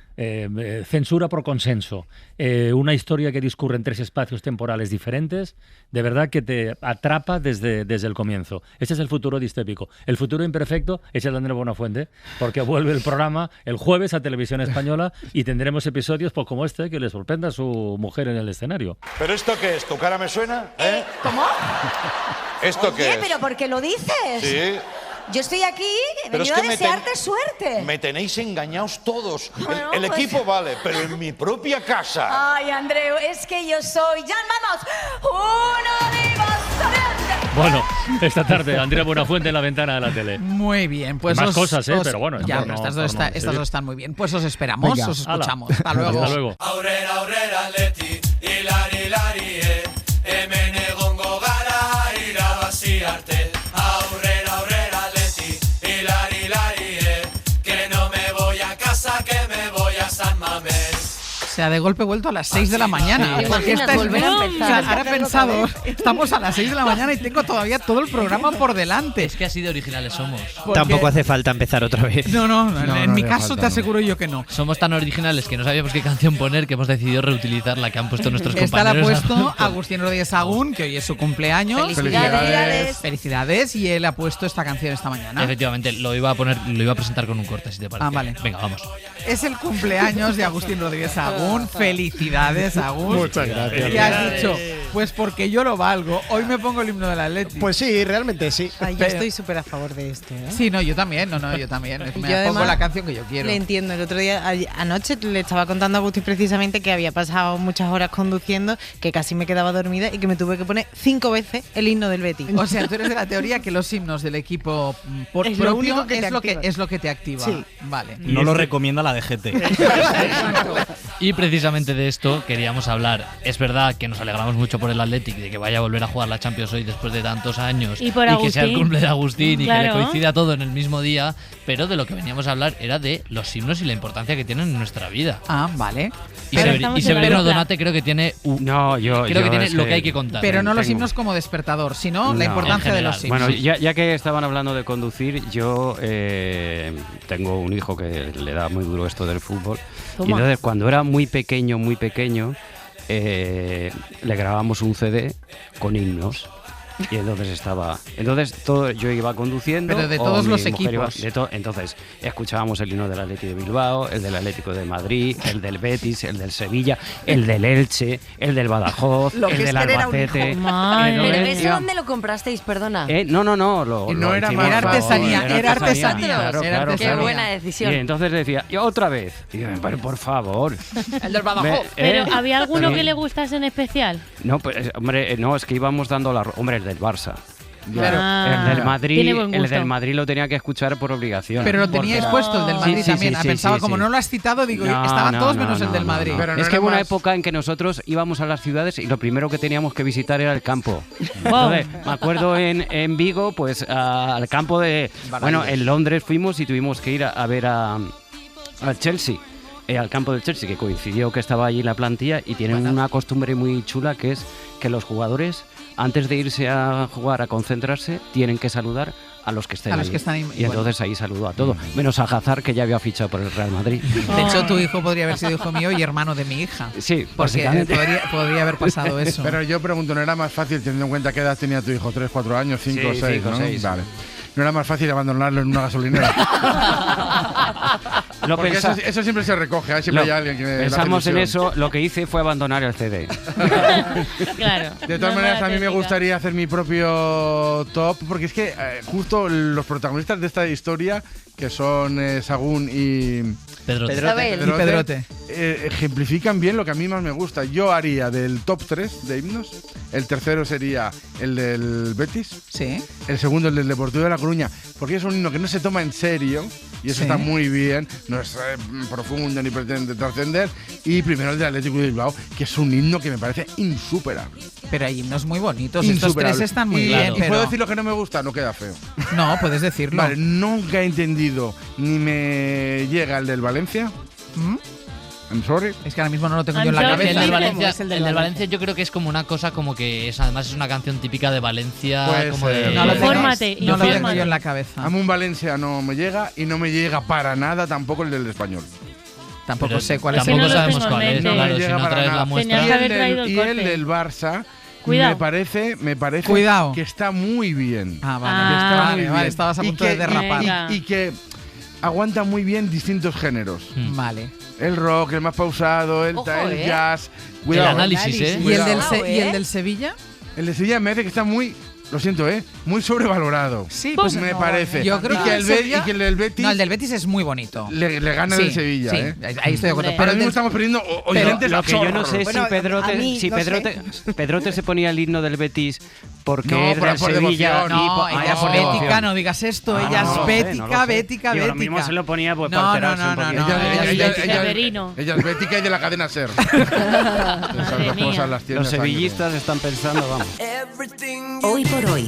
censura por consenso, una historia que discurre en 3 espacios temporales diferentes, de verdad que te atrapa desde el comienzo. Ese es el futuro distópico. El futuro imperfecto es el de Andrés Buenafuente, porque vuelve el programa el jueves a Televisión Española y tendremos episodios pues, como este, que le sorprenda a su mujer en el escenario. ¿Pero esto qué es? ¿Tu cara me suena? ¿Cómo? ¿Esto Oye, qué es? ¿pero por qué lo dices? Sí. Yo estoy aquí, he Pero es venido que a desearte suerte. Me teneis engañados todos. Bueno, el pues- equipo vale, pero en mi propia casa. Ay, Andreu, es que yo soy, ya vamos, uno de vosotros. Bueno, esta tarde Andrea Buenafuente en la ventana de la tele. Muy bien, pues Más cosas, pero bueno. Ya, no, estas no, dos, no, estas sí. dos están muy bien. Pues os esperamos, Venga. os escuchamos. Hala. Hasta luego. Hasta luego. Aurrera, aurrera, leti, hilari, hilari, hemen egongo gara irabazi arte. Aurrera, aurrera, leti, hilari, hilari, que no me voy a casa, que me voy a San Mamés. O sea, de golpe he vuelto a las 6 de la mañana. Sí. Porque Imaginas volver a empezar. o sea, ahora he Hacerlo pensado, otra estamos a las 6 de la mañana y tengo todavía todo el programa por delante. Es que así de originales somos. Porque- Tampoco hace falta empezar otra vez. No, en mi hace caso falta, te aseguro yo que no. Somos tan originales que no sabíamos qué canción poner que hemos decidido reutilizar la que han puesto nuestros Esta la ha compañeros. puesto Agustín Rodríguez Sagún, que hoy es su cumpleaños. Felicidades. Felicidades. Y él ha puesto esta canción esta mañana. Efectivamente, lo iba a presentar con un corte, si te parece. Ah, vale. Venga, vamos. Es el cumpleaños de Agustín Rodríguez Sagún. Felicidades, Agustín. Muchas gracias. ¿Qué has dicho? Pues porque yo lo valgo. Hoy me pongo el himno del Atleti. Pues sí, realmente sí. Yo estoy súper a favor de esto. ¿eh? Sí, no, yo también. Yo también. Me Yo pongo además la canción que yo quiero. Le entiendo. El otro día, anoche, le estaba contando a Agustín precisamente que había pasado muchas horas conduciendo, que casi me quedaba dormida y que me tuve que poner 5 veces el himno del Betis. O sea, tú eres de la teoría que los himnos del equipo por Es lo propio único que te es lo que te activa. Sí. Vale. No lo recomienda la DGT. Y precisamente de esto queríamos hablar. Es verdad que nos alegramos mucho por el Athletic de que vaya a volver a jugar la Champions hoy después de tantos años Y por que sea el Agustín. cumple de Agustín y que Claro. le coincida todo en el mismo día, pero de lo que veníamos a hablar era de los himnos y la importancia que tienen en nuestra vida. Ah, vale. Y Pero Sever- estamos y en la Severiano dupla. Donate creo que tiene yo creo que tiene es lo que hay que contar. Pero no los Tengo- himnos como despertador, sino la No. importancia de los himnos. Bueno, ya que estaban hablando de conducir, yo tengo un hijo que le da muy duro esto del fútbol. Toma. Y entonces, cuando era muy pequeño, le grabamos un CD con himnos. Y entonces yo iba conduciendo. Pero de o todos mi los mujer iba- equipos. entonces escuchábamos el himno del Atlético de Bilbao, el del Atlético de Madrid, el del Betis, el del Sevilla, el del Elche, el del Badajoz, Lo que el es del tener a un Albacete. hijo. Entonces, Pero eso iba- ¿dónde lo comprasteis? Perdona. no. No era hicimos era por- artesanía, era artesanía. Claro, Era claro, artesanía. claro. buena decisión. Y entonces decía, y otra vez. Y yo, pero por favor. El del Badajoz. Pero ¿había alguno Sí. que le gustase en especial? No, pues, hombre, no, es que íbamos dando hombre, el del Barça. Claro. El del Madrid, Tiene buen el gusto. del Madrid lo tenía que escuchar por obligación. Pero lo teníais Porque- puesto, el del Madrid Sí, sí, también. sí, sí, Pensaba, sí, como sí. no lo has citado, digo, No, estaban no, todos no, menos el no, del no, Madrid. no. Pero no es que era hubo una más- época en que nosotros íbamos a las ciudades y lo primero que teníamos que visitar era el campo. Wow. Entonces, me acuerdo en Vigo, pues al campo de... Bueno, en Londres fuimos y tuvimos que ir a ver al Chelsea. Al campo del Chelsea, que coincidió que estaba allí la plantilla y tienen una costumbre muy chula que es que los jugadores, antes de irse a jugar, a concentrarse, tienen que saludar a los que estén A los allí. que están ahí, Y entonces ahí saludó a todo, menos a Hazard, que ya había fichado por el Real Madrid. De hecho, tu hijo podría haber sido hijo mío y hermano de mi hija. Sí, Porque básicamente. podría haber pasado eso. Pero yo pregunto, ¿no era más fácil, teniendo en cuenta qué edad tenía tu hijo? ¿3, 4 años, 5 Sí, o 6? 5 o ¿no? 6. Vale. ¿No era más fácil abandonarlo en una gasolinera? Lo Porque pensa- eso siempre se recoge, ahí siempre hay alguien que le hace Pensamos en ilusión. eso, lo que hice fue abandonar el CD. Claro. De todas maneras, a mí me gustaría hacer mi propio top, porque es que justo los protagonistas de esta historia que son Sagún y Pedrote. Ejemplifican bien lo que a mí más me gusta. Yo haría del top 3 de himnos, el tercero sería el del Betis, sí, el segundo el del Deportivo de La Coruña, porque es un himno que no se toma en serio y eso Sí. está muy bien, no es profundo ni pretende trascender, y primero el del Atlético de Bilbao, que es un himno que me parece insuperable. Pero hay himnos muy bonitos. Estos Insuperable. tres están muy Y- bien. ¿Y pero... puedo decir lo que no me gusta? No queda feo. No, puedes decirlo. Vale, nunca he entendido ni me llega el del Valencia. I'm sorry. Es que ahora mismo no lo tengo El yo en la cabeza. del Valencia, ¿Cómo es el del Valencia yo creo que es como una cosa como que es, además es una canción típica de Valencia. Puede Como ser. de, No lo tengo, Infórmate, no lo tengo infórmate. yo en la cabeza. A mí un Valencia no me llega y no me llega para nada tampoco el del Español. Tampoco Pero sé cuál es. tampoco el sabemos otro. cuál es, No claro, me si llega no para traes nada. la muestra. Y Tenías que el haber traído del, el y el corte. del Barça Cuidado. me parece Cuidado. que está muy bien. Ah, vale. Que está Vale, muy vale, bien. estabas a Y punto que- de derrapar. y que aguanta muy bien distintos géneros. Vale. El rock, el más pausado, el, Ojo, el ¿eh? jazz. Cuidado. El análisis, ¿eh? ¿Y el, del Cuidado. ¿Y el del Sevilla? El de Sevilla me parece que está muy, lo siento, muy sobrevalorado. Sí, pues me no, parece. Yo creo y que que, el el Be- Sevilla- y que el del Betis No, el del Betis es muy bonito. le gana Sí, el Sevilla. sí, ahí estoy de acuerdo. Ahora Pero el mismo del- estamos perdiendo Pero oyentes lo a que yo no chorros. sé Bueno, si Pedrote, a mí, si no Pedrote, Pedrote se ponía el himno del Betis porque No, era del por Sevilla. devoción. No, ella es bética, no digas esto. Ella es bética, bética, Yo bética. lo mismo se lo ponía pues, No, para no, alterarse no, un no, poquito. no, ella es bética. Severino. Ella es bética y de la cadena SER. Esas dos cosas las tiene Los sangre. sevillistas están pensando, vamos. Hoy por hoy.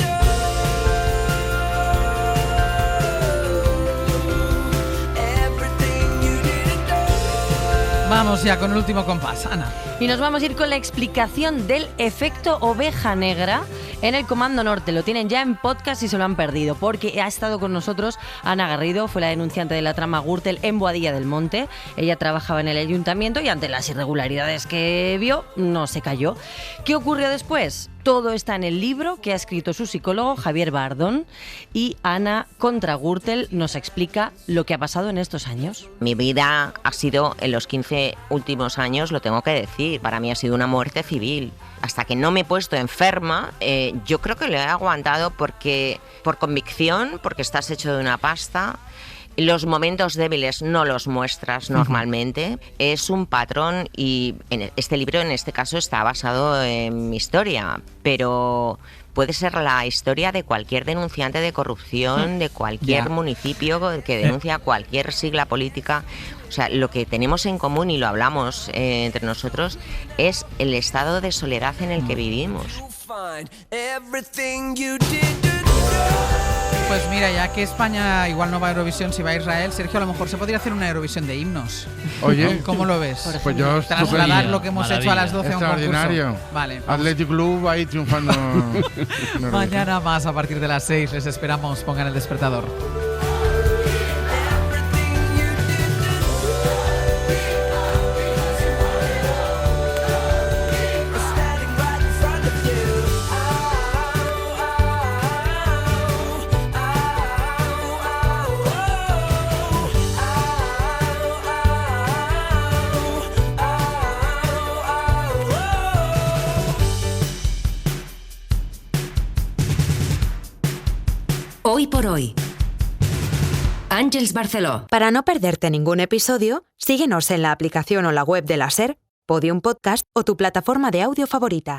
Vamos ya con el último compás, Ana. Y nos vamos a ir con la explicación del efecto oveja negra en el Comando Norte. Lo tienen ya en podcast y se lo han perdido, porque ha estado con nosotros Ana Garrido, fue la denunciante de la trama Gürtel en Boadilla del Monte. Ella trabajaba en el ayuntamiento y ante las irregularidades que vio, no se cayó. ¿Qué ocurrió después? Todo está en el libro que ha escrito su psicólogo Javier Bardón, y Ana contra Gürtel nos explica lo que ha pasado en estos años. Mi vida ha sido, en los 15 últimos años, lo tengo que decir, para mí ha sido una muerte civil. Hasta que no me he puesto enferma, yo creo que lo he aguantado porque por convicción, porque estás hecho de una pasta. Los momentos débiles no los muestras normalmente. Es un patrón y este libro en este caso está basado en mi historia, pero puede ser la historia de cualquier denunciante de corrupción, de cualquier Ya. municipio que denuncia cualquier sigla política. O sea, lo que tenemos en común, y lo hablamos entre nosotros, es el estado de soledad en el que vivimos. Pues mira, ya que España igual no va a Eurovisión, si va a Israel, Sergio, a lo mejor se podría hacer una Eurovisión de himnos. Oye, ¿Cómo lo ves? pues yo Trasladar estupendo. lo que hemos hecho a las 12 a un Extraordinario. concurso. Vale. vamos. Athletic Club ahí triunfando. Mañana más a partir de las 6. Les esperamos. Pongan el despertador. Hoy por hoy. Àngels Barceló. Para no perderte ningún episodio, síguenos en la aplicación o la web de la SER, Podium Podcast o tu plataforma de audio favorita.